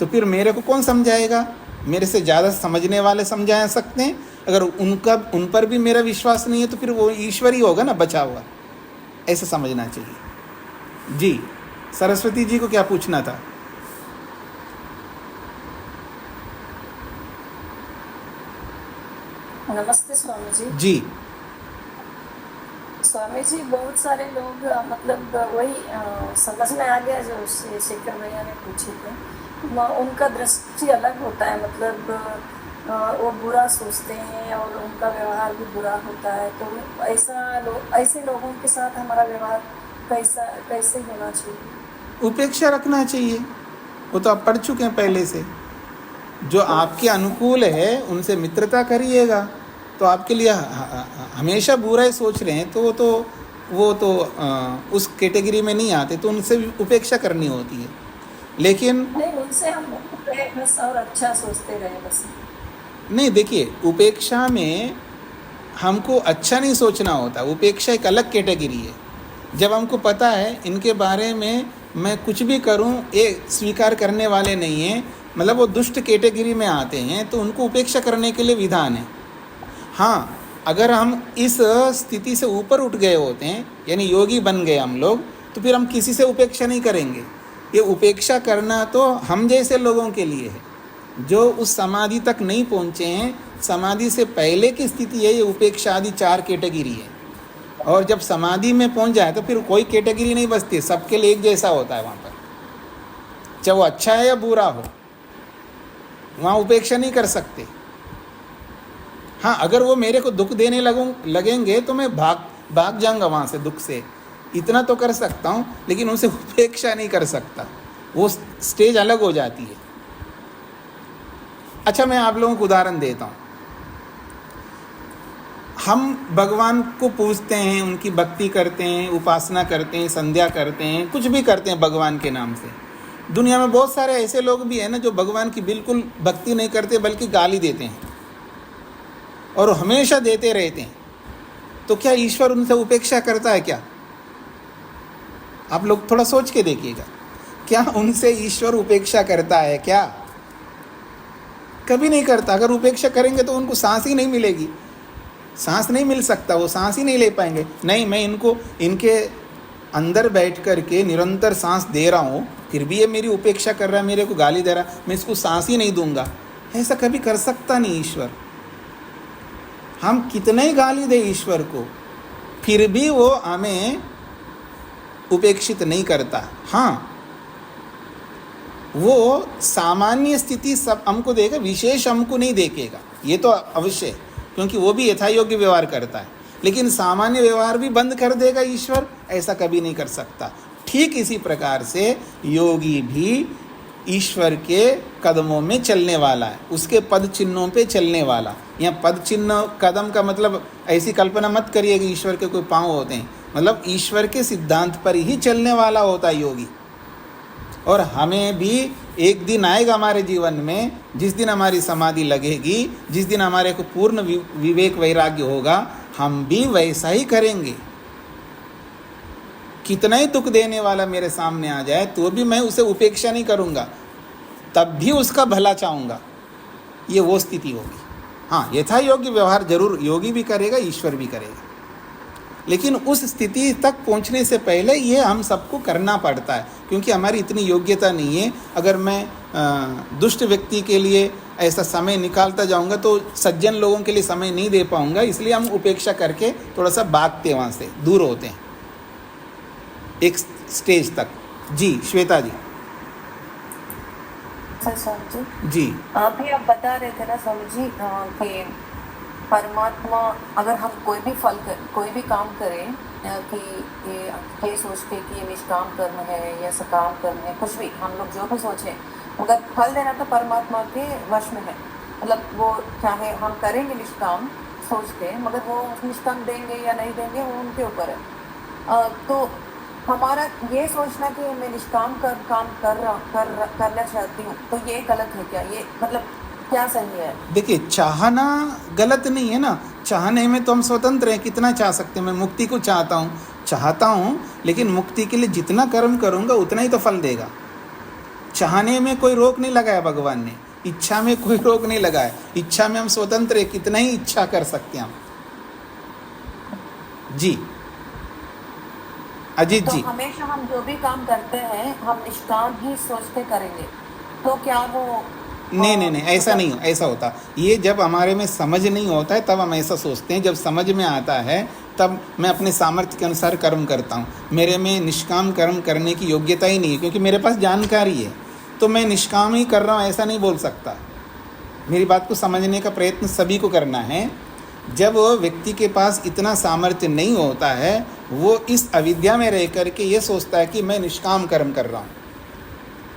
S1: तो फिर मेरे को कौन समझाएगा? मेरे से ज़्यादा समझने वाले समझा सकते हैं। अगर उन पर भी मेरा विश्वास नहीं है तो फिर वो ईश्वर ही होगा ना बचा हुआ। ऐसा समझना चाहिए। जी, सरस्वती जी को क्या पूछना था?
S6: नमस्ते स्वामी जी।
S1: जी
S6: स्वामी जी, बहुत सारे लोग मतलब वही समझ में आ गया जो शेखर भैया ने पूछे थे। उनका दृष्टि अलग होता है, मतलब वो बुरा सोचते हैं और उनका व्यवहार भी बुरा होता है। तो ऐसे लोगों के साथ हमारा व्यवहार कैसे होना चाहिए?
S1: उपेक्षा रखना चाहिए। वो तो आप पढ़ चुके हैं पहले से। जो आपके अनुकूल है उनसे मित्रता करिएगा। तो आपके लिए हमेशा बुरा ही सोच रहे हैं तो वो तो उस कैटेगरी में नहीं आते, तो उनसे भी उपेक्षा करनी होती है। लेकिन
S6: नहीं, उनसे हम बस और अच्छा सोचते रहे बस।
S1: नहीं, देखिए, उपेक्षा में हमको अच्छा नहीं सोचना होता। उपेक्षा एक अलग कैटेगरी है। जब हमको पता है इनके बारे में मैं कुछ भी करूं ये स्वीकार करने वाले नहीं हैं, मतलब वो दुष्ट कैटेगरी में आते हैं, तो उनको उपेक्षा करने के लिए विधान है। हाँ, अगर हम इस स्थिति से ऊपर उठ गए होते हैं, यानी योगी बन गए हम लोग, तो फिर हम किसी से उपेक्षा नहीं करेंगे। ये उपेक्षा करना तो हम जैसे लोगों के लिए है जो उस समाधि तक नहीं पहुँचे हैं। समाधि से पहले की स्थिति है ये उपेक्षा आदि 4 कैटेगरी है, और जब समाधि में पहुँच जाए तो फिर कोई कैटेगरी नहीं बचती, सबके लिए एक जैसा होता है वहाँ पर, चाहे वो अच्छा है या बुरा हो, वहाँ उपेक्षा नहीं कर सकते। हाँ, अगर वो मेरे को दुख देने लगेंगे तो मैं भाग जाऊँगा वहाँ से दुख से, इतना तो कर सकता हूँ, लेकिन उनसे उपेक्षा नहीं कर सकता। वो स्टेज अलग हो जाती है। अच्छा, मैं आप लोगों को उदाहरण देता हूँ। हम भगवान को पूजते हैं, उनकी भक्ति करते हैं, उपासना करते हैं, संध्या करते हैं, कुछ भी करते हैं भगवान के नाम से। दुनिया में बहुत सारे ऐसे लोग भी हैं ना जो भगवान की बिल्कुल भक्ति नहीं करते, बल्कि गाली देते हैं और हमेशा देते रहते हैं। तो क्या ईश्वर उनसे उपेक्षा करता है क्या? आप लोग थोड़ा सोच के देखिएगा, क्या उनसे ईश्वर उपेक्षा करता है क्या? कभी नहीं करता। अगर उपेक्षा करेंगे तो उनको सांस ही नहीं मिलेगी, सांस नहीं मिल सकता, वो सांस ही नहीं ले पाएंगे। नहीं, मैं इनके अंदर बैठ कर के निरंतर सांस दे रहा हूँ, फिर भी ये मेरी उपेक्षा कर रहा है, मेरे को गाली दे रहा है, मैं इसको सांस ही नहीं दूंगा। ऐसा कभी कर सकता नहीं ईश्वर। हम कितने ही गाली दे ईश्वर को, फिर भी वो हमें उपेक्षित नहीं करता। हाँ, वो सामान्य स्थिति सब हमको देगा, विशेष हमको नहीं देखेगा, ये तो अवश्य, क्योंकि वो भी यथा योग्य व्यवहार करता है। लेकिन सामान्य व्यवहार भी बंद कर देगा ईश्वर, ऐसा कभी नहीं कर सकता। ठीक इसी प्रकार से योगी भी ईश्वर के कदमों में चलने वाला है, उसके पद चिन्हों पे चलने वाला। यहाँ पद चिन्ह, कदम का मतलब ऐसी कल्पना मत करिए कि ईश्वर के कोई पाँव होते हैं, मतलब ईश्वर के सिद्धांत पर ही चलने वाला होता है योगी। और हमें भी एक दिन आएगा हमारे जीवन में, जिस दिन हमारी समाधि लगेगी, जिस दिन हमारे को पूर्ण विवेक वैराग्य होगा, हम भी वैसा ही करेंगे। कितना ही दुख देने वाला मेरे सामने आ जाए तो भी मैं उसे उपेक्षा नहीं करूँगा, तब भी उसका भला चाहूँगा। ये वो स्थिति होगी। हाँ, यथा योग्य व्यवहार जरूर योगी भी करेगा, ईश्वर भी करेगा। लेकिन उस स्थिति तक पहुंचने से पहले ये हम सबको करना पड़ता है, क्योंकि हमारी इतनी योग्यता नहीं है। अगर मैं दुष्ट व्यक्ति के लिए ऐसा समय निकालता जाऊंगा तो सज्जन लोगों के लिए समय नहीं दे पाऊंगा, इसलिए हम उपेक्षा करके थोड़ा सा भागते वहाँ से दूर होते हैं एक स्टेज तक। जी श्वेता जी।
S3: स्वामी जी
S1: जी
S3: अभी आप बता रहे थे ना स्वामी जी कि परमात्मा, अगर हम कोई भी काम करें कि ये सोच के कि ये निष्काम कर्म है या सकाम कर्म है, कुछ भी हम लोग जो भी सोचें, मगर फल देना तो परमात्मा के वश में है। मतलब वो चाहे हम करेंगे निष्काम सोच के, मगर वो निष्काम देंगे या नहीं देंगे वो उनके ऊपर है। तो हमारा ये सोचना कि मैं निष्काम काम करना चाहती हूँ, तो ये गलत है क्या? ये मतलब क्या सही है?
S1: देखिए, चाहना गलत नहीं है ना। चाहने में तो हम स्वतंत्र हैं, कितना चाह सकते हैं। मैं मुक्ति को चाहता हूँ, लेकिन मुक्ति के लिए जितना कर्म करूँगा उतना ही तो फल देगा। चाहने में कोई रोक नहीं लगाया भगवान ने, इच्छा में कोई रोक नहीं लगाया। इच्छा में हम स्वतंत्र है, कितना ही इच्छा कर सकते हैं हम। जी अजीत जी।
S3: तो हमेशा हम जो भी काम करते हैं हम निष्काम ही सोच के करेंगे, तो क्या वो
S1: नहीं, ऐसा नहीं, ऐसा होता। ये जब हमारे में समझ नहीं होता है तब हम ऐसा सोचते हैं। जब समझ में आता है तब मैं अपने सामर्थ्य के अनुसार कर्म करता हूँ। मेरे में निष्काम कर्म करने की योग्यता ही नहीं है, क्योंकि मेरे पास जानकारी है, तो मैं निष्काम ही कर रहा हूँ ऐसा नहीं बोल सकता। मेरी बात को समझने का प्रयत्न सभी को करना है। जब व्यक्ति के पास इतना सामर्थ्य नहीं होता है, वो इस अविद्या में रह करके ये सोचता है कि मैं निष्काम कर्म कर रहा हूँ।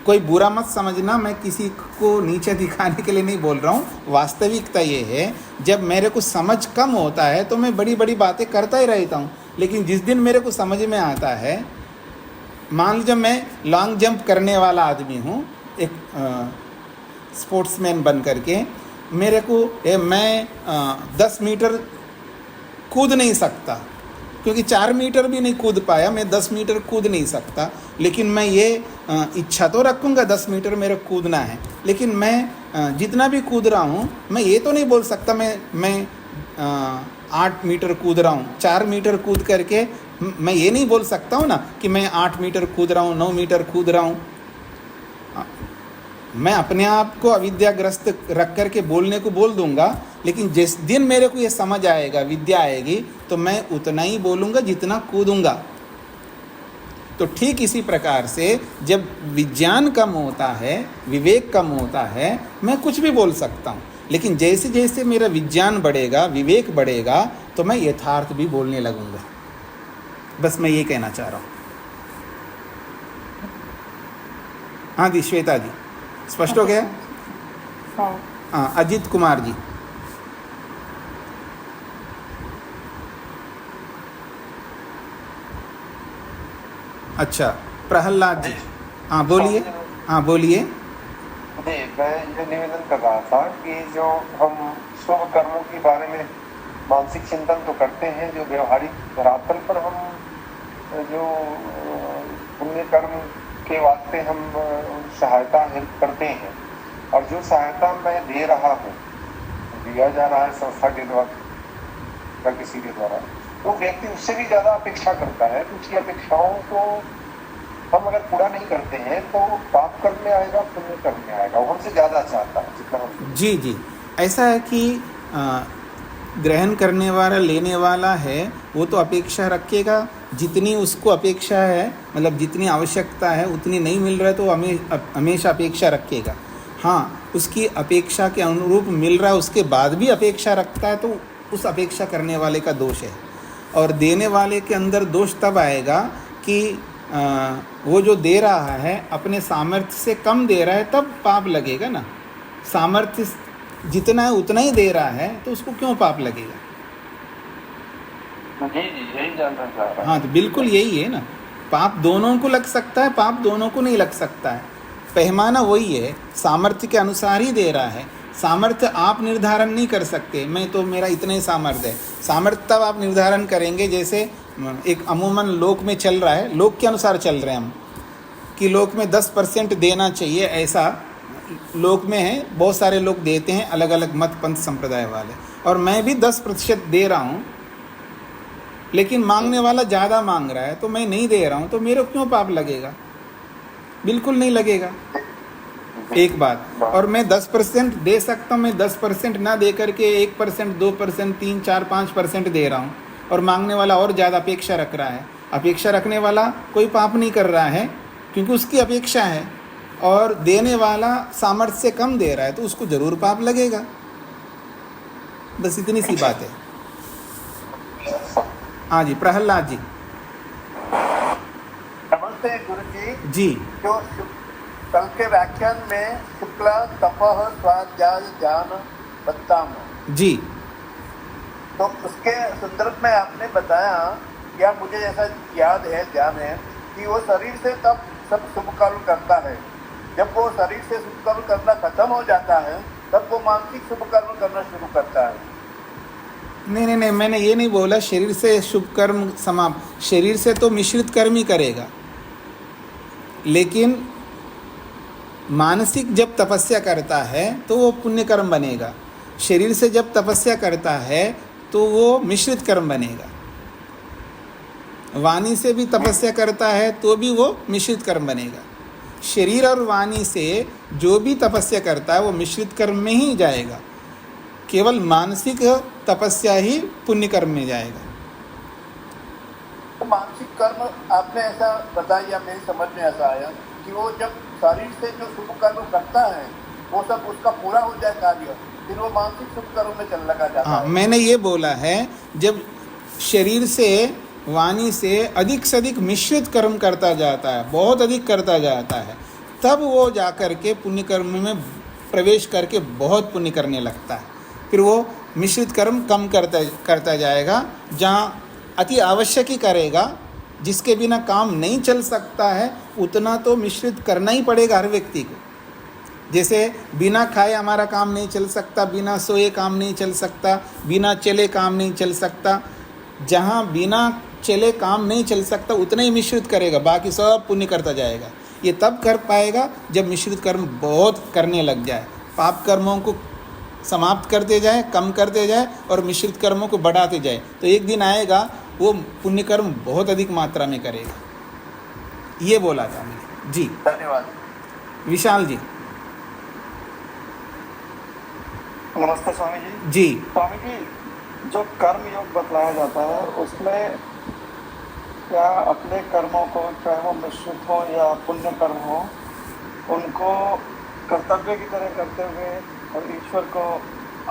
S1: कोई बुरा मत समझना, मैं किसी को नीचे दिखाने के लिए नहीं बोल रहा हूँ। वास्तविकता ये है, जब मेरे को समझ कम होता है तो मैं बड़ी बड़ी बातें करता ही रहता हूँ, लेकिन जिस दिन मेरे को समझ में आता है, मान लीजिए मैं लॉन्ग जंप करने वाला आदमी हूँ, एक स्पोर्ट्समैन बन करके, मेरे को मैं 10 मीटर कूद नहीं सकता, क्योंकि 4 मीटर भी नहीं कूद पाया, मैं 10 मीटर कूद नहीं सकता। लेकिन मैं ये इच्छा तो रखूँगा 10 मीटर मेरे कूदना है, लेकिन मैं जितना भी कूद रहा हूँ, मैं ये तो नहीं बोल सकता मैं 8 मीटर कूद रहा हूँ। 4 मीटर कूद करके मैं ये नहीं बोल सकता हूँ ना कि मैं 8 मीटर कूद रहा हूँ, 9 मीटर कूद रहा हूँ। मैं अपने आप को अविद्याग्रस्त रख करके बोलने को बोल दूंगा, लेकिन जिस दिन मेरे को ये समझ आएगा, विद्या आएगी, तो मैं उतना ही बोलूँगा जितना कूदूंगा। तो ठीक इसी प्रकार से जब विज्ञान कम होता है, विवेक कम होता है, मैं कुछ भी बोल सकता हूँ, लेकिन जैसे जैसे मेरा विज्ञान बढ़ेगा, विवेक बढ़ेगा, तो मैं यथार्थ भी बोलने लगूंगा। बस मैं ये कहना चाह रहा हूँ। हाँ जी श्वेता जी, स्पष्ट हो गया? हाँ अजीत कुमार जी। अच्छा प्रहलाद जी, हाँ बोलिए। हाँ बोलिए।
S7: जी, मैं ये निवेदन कर रहा था कि जो हम शुभ कर्मों के बारे में मानसिक चिंतन तो करते हैं, जो व्यवहारिक धरातल पर हम जो पुण्य कर्म के वास्ते हम सहायता हेल्प करते हैं, और जो सहायता मैं दे रहा हूँ, दिया जा रहा है संस्था के द्वारा या किसी के द्वारा, तो व्यक्ति उससे भी ज्यादा अपेक्षा करता है। उसकी अपेक्षाओं को हम अगर पूरा नहीं करते हैं तो पाप कर्म में आएगा, पुण्य कर्म में आएगा। वो हमसे ज्यादा चाहता है जितना हम।
S1: जी ऐसा है कि ग्रहण करने वाला, लेने वाला है, वो तो अपेक्षा रखेगा। जितनी उसको अपेक्षा है, मतलब जितनी आवश्यकता है उतनी नहीं मिल रहा है तो हमेशा अपेक्षा रखेगा। हाँ, उसकी अपेक्षा के अनुरूप मिल रहा है, उसके बाद भी अपेक्षा रखता है, तो उस अपेक्षा करने वाले का दोष है। और देने वाले के अंदर दोष तब आएगा कि वो जो दे रहा है अपने सामर्थ्य से कम दे रहा है, तब पाप लगेगा ना। सामर्थ्य जितना है उतना ही दे रहा है, तो उसको क्यों पाप लगेगा?
S7: जी यही जानना चाह रहा हूं।
S1: हाँ, तो बिल्कुल यही है ना। पाप दोनों को लग सकता है, पाप दोनों को नहीं लग सकता है। पैमाना वही है, सामर्थ्य के अनुसार ही दे रहा है। सामर्थ्य आप निर्धारण नहीं कर सकते, मैं तो मेरा इतना ही सामर्थ्य है। सामर्थ्य तब आप निर्धारण करेंगे जैसे एक अमूमन लोक में चल रहा है, लोक के अनुसार चल रहे हैं हम, कि लोक में 10% देना चाहिए, ऐसा लोक में है। बहुत सारे लोग देते हैं, अलग अलग मत पंथ संप्रदाय वाले, और मैं भी 10% दे रहा हूँ। लेकिन मांगने वाला ज़्यादा मांग रहा है तो मैं नहीं दे रहा हूँ, तो मेरे को क्यों पाप लगेगा? बिल्कुल नहीं लगेगा। एक बात। और मैं 10% दे सकता हूँ, मैं 10% ना दे करके 1%, 2%, 3, 4, 5% दे रहा हूँ, और मांगने वाला और ज़्यादा अपेक्षा रख रहा है। अपेक्षा रखने वाला कोई पाप नहीं कर रहा है क्योंकि उसकी अपेक्षा है, और देने वाला सामर्थ्य से कम दे रहा है तो उसको ज़रूर पाप लगेगा। बस इतनी सी बात है। हाँ जी, प्रहलाद जी।
S8: नमस्ते गुरु जी।
S1: जी
S8: जो कल के व्याख्यान में शुक्ला तपह स्वाध्याय ज्ञान बत्ताम,
S1: जी
S8: तो उसके संदर्भ में आपने बताया, या मुझे ऐसा याद है, ध्यान है कि वो शरीर से तब सब शुभ कर्म करता है, जब वो शरीर से शुभ कर्म करना खत्म हो जाता है तब वो मानसिक शुभ कर्म करना शुरू करता है।
S1: नहीं, मैंने ये नहीं बोला शरीर से शुभ कर्म समाप्त। शरीर से तो मिश्रित कर्म ही करेगा, लेकिन मानसिक जब तपस्या करता है तो वो पुण्य कर्म बनेगा। शरीर से जब तपस्या करता है तो वो मिश्रित कर्म बनेगा। वाणी से भी तपस्या करता है तो भी वो मिश्रित कर्म बनेगा। शरीर और वाणी से जो भी तपस्या करता है वो मिश्रित कर्म में ही जाएगा। केवल मानसिक तपस्या ही पुण्य कर्म में जाएगा।
S8: तो मानसिक कर्म आपने ऐसा बताया, मेरी समझ में ऐसा आया कि वो जब शरीर से जो शुभ कर्म करता है वो सब उसका पूरा हो जाए कार्य, फिर वो मानसिक शुभ कर्म में चलने लगा जाता है।
S1: मैंने ये बोला है, जब शरीर से वाणी से अधिक मिश्रित कर्म करता जाता है, बहुत अधिक करता जाता है, तब वो जाकर के पुण्य कर्म में प्रवेश करके बहुत पुण्य करने लगता है। फिर वो मिश्रित कर्म कम करता जाएगा। जहाँ अति आवश्यक ही करेगा, जिसके बिना काम नहीं चल सकता है, उतना तो मिश्रित करना ही पड़ेगा हर व्यक्ति को। जैसे बिना खाए हमारा काम नहीं चल सकता, बिना सोए काम नहीं चल सकता, बिना चले काम नहीं चल सकता। जहाँ बिना चले काम नहीं चल सकता उतना ही मिश्रित करेगा, बाकी सब पुण्य करता जाएगा। ये तब कर पाएगा जब मिश्रित कर्म बहुत करने लग जाए, पाप कर्मों को समाप्त करते जाए, कम करते जाए और मिश्रित कर्मों को बढ़ाते जाए, तो एक दिन आएगा वो पुण्य कर्म बहुत अधिक मात्रा में करेगा। ये बोला था मैंने। जी
S8: धन्यवाद।
S1: विशाल जी।
S7: नमस्ते स्वामी जी।
S1: जी
S7: स्वामी जी, जो कर्म योग बतलाया जाता है उसमें क्या अपने कर्मों को, चाहे वो मिश्रित हो या पुण्य कर्म हो, उनको कर्तव्य की तरह करते हुए और ईश्वर को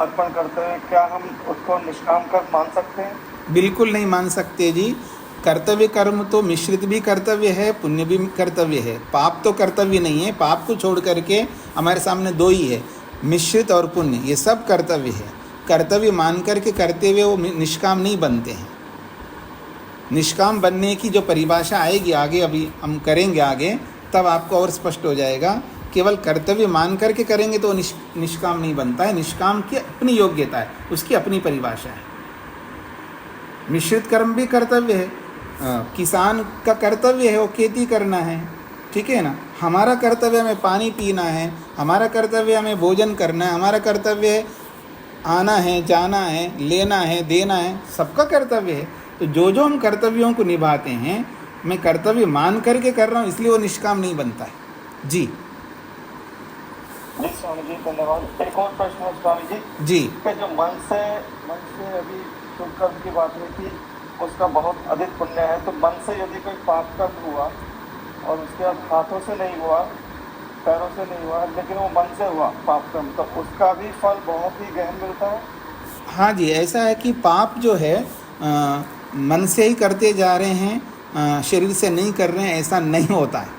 S7: अर्पण करते हुए क्या हम उसको निष्काम कर्म मान सकते हैं?
S1: बिल्कुल नहीं मान सकते जी। कर्तव्य कर्म तो मिश्रित भी कर्तव्य है, पुण्य भी कर्तव्य है। पाप तो कर्तव्य नहीं है। पाप को छोड़ करके हमारे सामने दो ही है, मिश्रित और पुण्य। ये सब कर्तव्य है। कर्तव्य मान करके करते हुए वो निष्काम नहीं बनते हैं। निष्काम बनने की जो परिभाषा आएगी आगे, अभी हम करेंगे आगे, तब आपको और स्पष्ट हो जाएगा। केवल कर्तव्य मान करके करेंगे तो निष्काम नहीं बनता है। निष्काम की अपनी योग्यता है, उसकी अपनी परिभाषा है। मिश्रित कर्म भी कर्तव्य है। किसान का कर्तव्य है वो खेती करना है, ठीक है ना। हमारा कर्तव्य हमें पानी पीना है, हमारा कर्तव्य हमें भोजन करना है, हमारा कर्तव्य है आना है, जाना है, लेना है, देना है, सबका कर्तव्य है। तो जो हम कर्तव्यों को निभाते हैं, मैं कर्तव्य मान करके कर रहा हूँ, इसलिए वो निष्काम नहीं बनता है। जी
S7: जी स्वामी जी, धन्यवाद। एक और प्रश्न है स्वामी जी।
S1: जी
S7: कि जो मन से अभी शुभ कर्म की बात हुई थी, उसका बहुत अधिक पुण्य है, तो मन से यदि कोई पाप कर्म हुआ और उसके बाद हाथों से नहीं हुआ, पैरों से नहीं हुआ, लेकिन वो मन से हुआ पाप कर्म, तो उसका भी फल बहुत ही गहन मिलता है?
S1: हाँ जी, ऐसा है कि पाप जो है मन से ही करते जा रहे हैं, शरीर से नहीं कर रहे हैं, ऐसा नहीं होता है।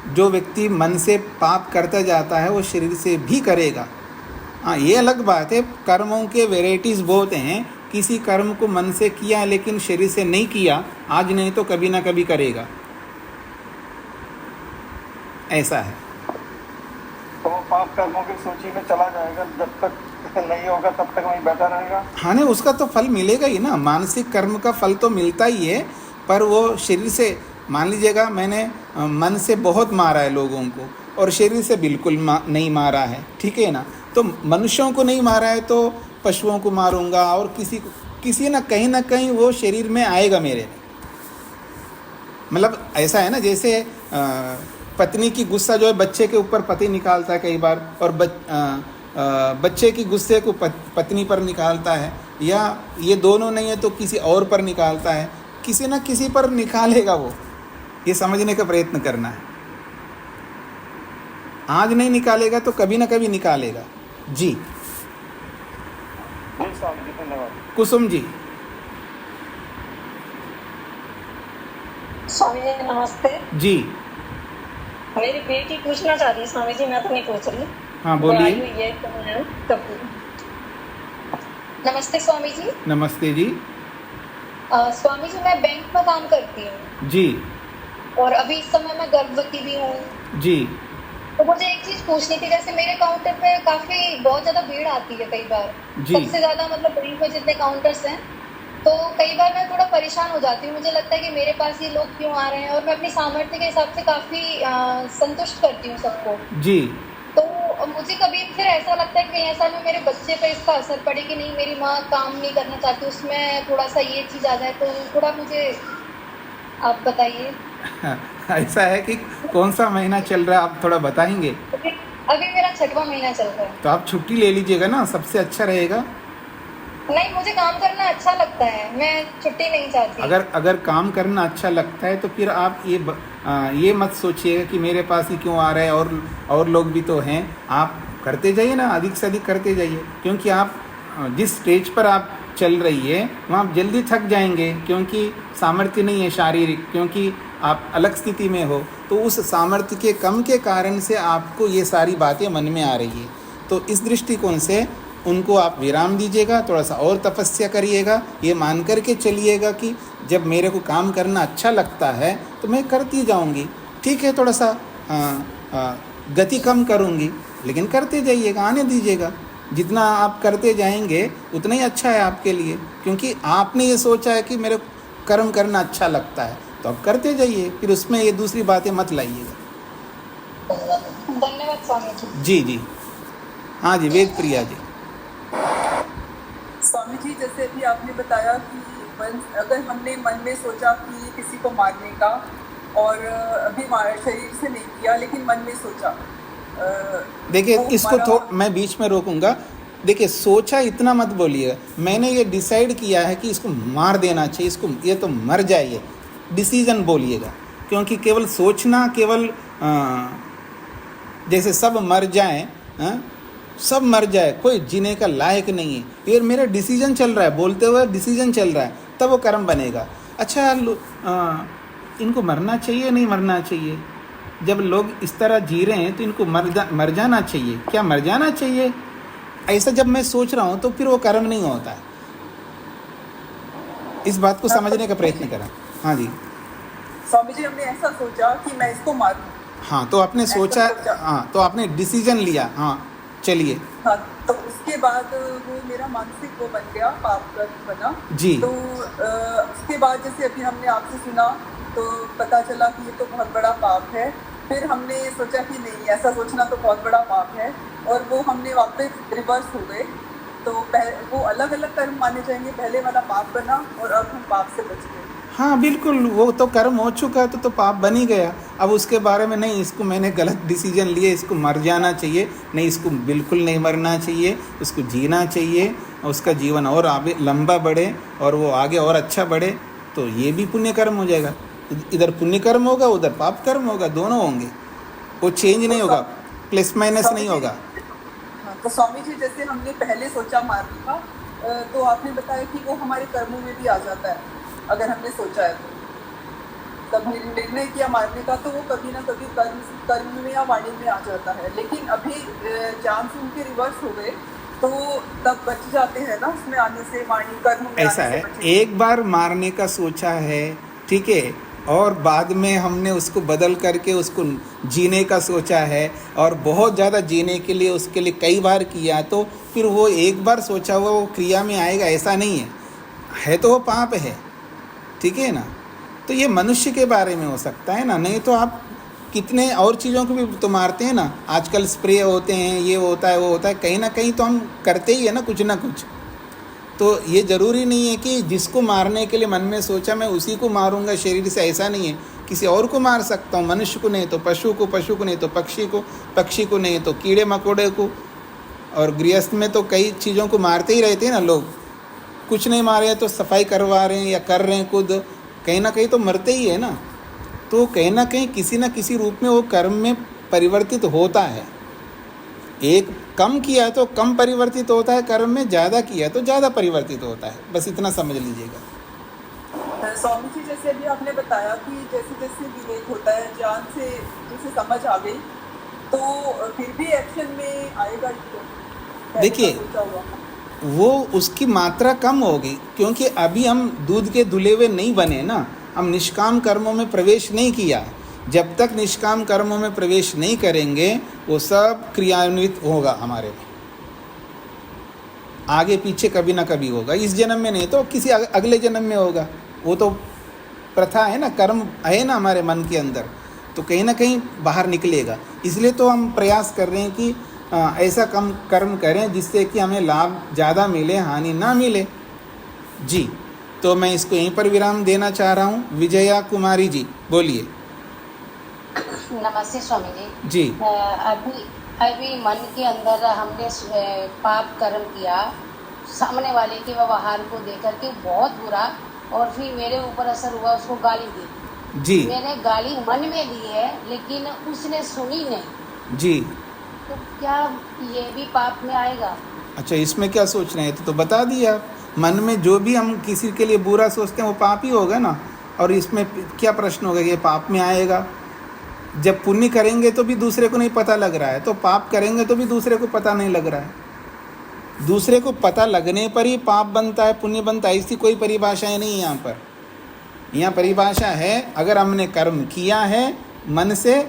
S1: जो व्यक्ति मन से पाप करता जाता है वो शरीर से भी करेगा। हाँ, ये अलग बात है। कर्मों के वेराइटीज़ बहुत हैं। किसी कर्म को मन से किया लेकिन शरीर से नहीं किया, आज नहीं तो कभी ना कभी करेगा, ऐसा है।
S7: तो वो पाप कर्मों की सूची में चला जाएगा, जब तक नहीं होगा तब तक वहीं बैठा रहेगा?
S1: हाँ नहीं, उसका तो फल मिलेगा ही ना। मानसिक कर्म का फल तो मिलता ही है, पर वो शरीर से, मान लीजिएगा मैंने मन से बहुत मारा है लोगों को और शरीर से बिल्कुल नहीं मारा है, ठीक है ना। तो मनुष्यों को नहीं मारा है तो पशुओं को मारूंगा और किसी ना कहीं वो शरीर में आएगा मेरे में। मतलब ऐसा है ना, जैसे पत्नी की गुस्सा जो है बच्चे के ऊपर पति निकालता है कई बार, और बच्चे की गुस्से को पत्नी पर निकालता है, या ये दोनों नहीं है तो किसी और पर निकालता है, किसी न किसी पर निकालेगा वो। ये समझने का प्रयत्न करना है। आज नहीं निकालेगा तो कभी ना कभी निकालेगा। जी
S7: स्वामी जी, धन्यवाद।
S1: कुसुम जी।
S9: स्वामी जी नमस्ते।
S1: जी
S9: मेरी बेटी पूछना चाह रही है स्वामी जी, मैं तो नहीं पूछ रही।
S1: हाँ
S9: वो आई
S1: बोलिए।
S9: हुई है तो मैं तब। नमस्ते स्वामी जी।
S1: नमस्ते जी।
S9: स्वामी जी मैं बैंक में काम करती हूँ
S1: जी
S9: और अभी इस समय मैं गर्भवती भी हूँ।
S1: जी
S9: तो मुझे एक चीज पूछनी थी, जैसे मेरे काउंटर पे बहुत ज्यादा भीड़ आती है कई बार,
S1: जी।
S9: सबसे ज्यादा मतलब बैंक में जितने काउंटर्स हैं, तो कई बार मैं थोड़ा परेशान हो जाती हूँ। मुझे लगता है कि मेरे पास ये लोग क्यों आ रहे हैं, और मैं अपनी सामर्थ्य के हिसाब से काफी संतुष्ट करती हूँ सबको।
S1: जी
S9: तो मुझे कभी फिर ऐसा लगता है कि कहीं ऐसा नहीं मेरे बच्चे पे इसका असर पड़े कि नहीं मेरी माँ काम नहीं करना चाहती, उसमें थोड़ा सा ये चीज आ जाए, तो थोड़ा मुझे आप बताइए।
S1: ऐसा है कि कौन सा महीना चल रहा है, आप थोड़ा बताएंगे?
S9: अभी मेरा 6वां महीना चल रहा है।
S1: तो आप छुट्टी ले लीजिएगा ना, सबसे अच्छा रहेगा।
S9: नहीं, मुझे काम करना अच्छा लगता है, मैं छुट्टी नहीं चाहती।
S1: अगर काम करना अच्छा लगता है तो फिर आप ये मत सोचिएगा कि मेरे पास ही क्यों आ रहा है, और लोग भी तो हैं। आप करते जाइए ना, अधिक से अधिक करते जाइए, क्योंकि आप जिस स्टेज पर आप चल रही है वहाँ आप जल्दी थक जाएंगे, क्योंकि सामर्थ्य नहीं है शारीरिक, क्योंकि आप अलग स्थिति में हो। तो उस सामर्थ्य के कम के कारण से आपको ये सारी बातें मन में आ रही है। तो इस दृष्टिकोण से उनको आप विराम दीजिएगा, थोड़ा सा और तपस्या करिएगा, ये मान कर के चलिएगा कि जब मेरे को काम करना अच्छा लगता है तो मैं करती जाऊंगी। ठीक है, थोड़ा सा गति कम करूंगी, लेकिन करते जाइएगा, आने दीजिएगा। जितना आप करते जाएंगे उतना ही अच्छा है आपके लिए, क्योंकि आपने ये सोचा है कि मेरे कर्म करना अच्छा लगता है, तो आप करते जाइए, फिर उसमें ये दूसरी बातें मत लाइएगा।
S9: धन्यवाद स्वामी जी।
S1: जी जी, हाँ जी, वेद प्रिया जी।
S10: स्वामी जी, जैसे अभी आपने बताया कि अगर हमने मन में सोचा कि किसी को मारने का, और अभी शरीर से नहीं किया लेकिन मन में सोचा,
S1: देखिए इसको मैं बीच में रोकूंगा। देखिए, सोचा इतना मत बोलिएगा, मैंने ये डिसाइड किया है कि इसको मार देना चाहिए, इसको ये तो मर जाइए, डिसीजन बोलिएगा। क्योंकि केवल सोचना, केवल जैसे सब मर जाएं, सब मर जाए, कोई जीने का लायक नहीं है, ये मेरा डिसीजन चल रहा है, बोलते हुए डिसीजन चल रहा है, तब वो कर्म बनेगा। अच्छा, इनको मरना चाहिए नहीं मरना चाहिए? जब लोग इस तरह जी रहे हैं तो इनको मर जाना चाहिए, क्या मर जाना चाहिए? ऐसा जब मैं सोच रहा हूँ तो फिर वो कर्म नहीं होता है। इस बात को समझने का प्रयत्न करा। हाँ जी
S10: स्वामी जी, हमने ऐसा सोचा कि मैं इसको मारूं।
S1: हाँ, तो आपने सोचा, हाँ, तो आपने डिसीजन लिया। हाँ, चलिए।
S10: हाँ, तो उसके बाद वो मेरा मानसिक वो बन गया, पाप कर्म बना
S1: जी।
S10: तो उसके बाद जैसे अभी हमने आपसे सुना तो पता चला कि ये तो बहुत बड़ा पाप है। फिर हमने सोचा कि नहीं, ऐसा सोचना तो बहुत बड़ा पाप है, और वो हमने वापस रिवर्स हो गए। तो वो अलग अलग कर्म माने जाएंगे, पहले वाला पाप बना और अब हम पाप से बच गए।
S1: हाँ बिल्कुल, वो तो कर्म हो चुका है, तो पाप बन ही गया। अब उसके बारे में नहीं, इसको मैंने गलत डिसीजन लिए, इसको मर जाना चाहिए, नहीं, इसको बिल्कुल नहीं मरना चाहिए, उसको जीना चाहिए, उसका जीवन और आगे लंबा बढ़े और वो आगे और अच्छा बढ़े, तो ये भी पुण्य कर्म हो जाएगा। इधर पुण्य कर्म होगा, उधर पाप कर्म होगा, दोनों होंगे, वो चेंज नहीं होगा, प्लस माइनस नहीं होगा।
S10: तो स्वामी जी, जैसे हमने पहले सोचा मारने का, तो आपने बताया कि वो हमारे कर्मों में भी आ जाता है। अगर हमने सोचा है तो तब निर्णय किया मारने का, तो वो कभी ना कभी कर्म में या वाणी में आ जाता है। लेकिन अभी जान से उनके रिवर्स हो गए, तो तब बच जाते हैं ना उसमें आने से, वाणी कर्म में।
S1: ऐसा है, एक बार मारने का सोचा है, ठीक है, और बाद में हमने उसको बदल करके उसको जीने का सोचा है, और बहुत ज़्यादा जीने के लिए उसके लिए कई बार किया, तो फिर वो एक बार सोचा हुआ वो क्रिया में आएगा, ऐसा नहीं है तो वो पाप है, ठीक है ना। तो ये मनुष्य के बारे में हो सकता है ना, नहीं तो आप कितने और चीज़ों को भी तो मारते हैं ना, आजकल स्प्रे होते हैं, ये होता है वो होता है, कहीं ना कहीं तो हम करते ही है ना कुछ ना कुछ। तो ये ज़रूरी नहीं है कि जिसको मारने के लिए मन में सोचा मैं उसी को मारूंगा शरीर से, ऐसा नहीं है। किसी और को मार सकता हूँ, मनुष्य को नहीं तो पशु को, पशु को नहीं तो पक्षी को, पक्षी को नहीं तो कीड़े मकोड़े को। और गृहस्थ में तो कई चीज़ों को मारते ही रहते हैं ना लोग, कुछ नहीं मारे तो सफाई करवा रहे हैं या कर रहे हैं खुद, कहीं ना कहीं तो मरते ही है ना। तो कहीं ना कहीं किसी न किसी रूप में वो कर्म में परिवर्तित होता है। एक कम किया तो कम परिवर्तित होता है कर्म में, ज़्यादा किया तो ज़्यादा परिवर्तित होता है, बस इतना समझ लीजिएगा।
S10: स्वामी जी, जैसे अभी आपने बताया कि जैसे जैसे विवेक होता है, ज्ञान से जैसे समझ आ गई, तो फिर भी एक्शन में आएगा।
S1: देखिए वो उसकी मात्रा कम होगी, क्योंकि अभी हम दूध के धुले हुए नहीं बने ना, हम निष्काम कर्मों में प्रवेश नहीं किया। जब तक निष्काम कर्मों में प्रवेश नहीं करेंगे वो सब क्रियान्वित होगा हमारे में, आगे पीछे कभी ना कभी होगा। इस जन्म में नहीं तो किसी अगले जन्म में होगा। वो तो प्रथा है ना, कर्म है ना हमारे मन के अंदर, तो कहीं ना कहीं बाहर निकलेगा। इसलिए तो हम प्रयास कर रहे हैं कि ऐसा कम कर्म करें जिससे कि हमें लाभ ज़्यादा मिले, हानि ना मिले। जी, तो मैं इसको यहीं पर विराम देना चाह रहा हूँ। विजया कुमारी जी बोलिए।
S11: नमस्ते स्वामी जी।
S1: जी,
S11: अभी मन के अंदर हमने पाप कर्म किया, सामने वाले के व्यवहार को देकर के बहुत बुरा, और फिर मेरे ऊपर असर हुआ, उसको गाली दी।
S1: जी,
S11: मैंने गाली मन में दी है लेकिन उसने सुनी नहीं।
S1: जी,
S11: तो क्या ये भी पाप में आएगा?
S1: अच्छा, इसमें क्या सोच रहे हैं? तो बता दिया, मन में जो भी हम किसी के लिए बुरा सोचते हैं वो पाप ही होगा ना। और इसमें क्या प्रश्न होगा कि ये पाप में आएगा? जब पुण्य करेंगे तो भी दूसरे को नहीं पता लग रहा है, तो पाप करेंगे तो भी दूसरे को पता नहीं लग रहा है। दूसरे को पता लगने पर ही पाप बनता है, पुण्य बनता है, इसकी कोई परिभाषा नहीं है यहाँ पर। यहाँ परिभाषा है, अगर हमने कर्म किया है मन से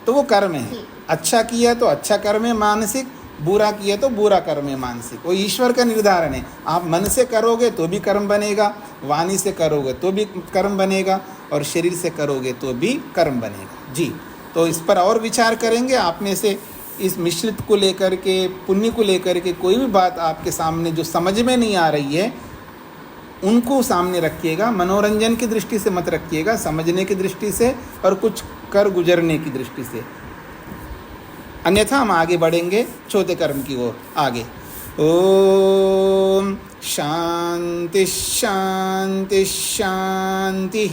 S1: तो वो कर्म है, अच्छा किया तो अच्छा कर्म है मानसिक, बुरा किया तो बुरा कर्म है मानसिक। वो ईश्वर का निर्धारण है। आप मन से करोगे तो भी कर्म बनेगा, वाणी से करोगे तो भी कर्म बनेगा, और शरीर से करोगे तो भी कर्म बनेगा। जी, तो इस पर और विचार करेंगे। आप में से इस मिश्रित को लेकर के, पुण्य को लेकर के कोई भी बात आपके सामने जो समझ में नहीं आ रही है उनको सामने रखिएगा। मनोरंजन की दृष्टि से मत रखिएगा, समझने की दृष्टि से और कुछ कर गुजरने की दृष्टि से, अन्यथा हम आगे बढ़ेंगे चौथे कर्म की ओर आगे। ओम शांति शांति शांति।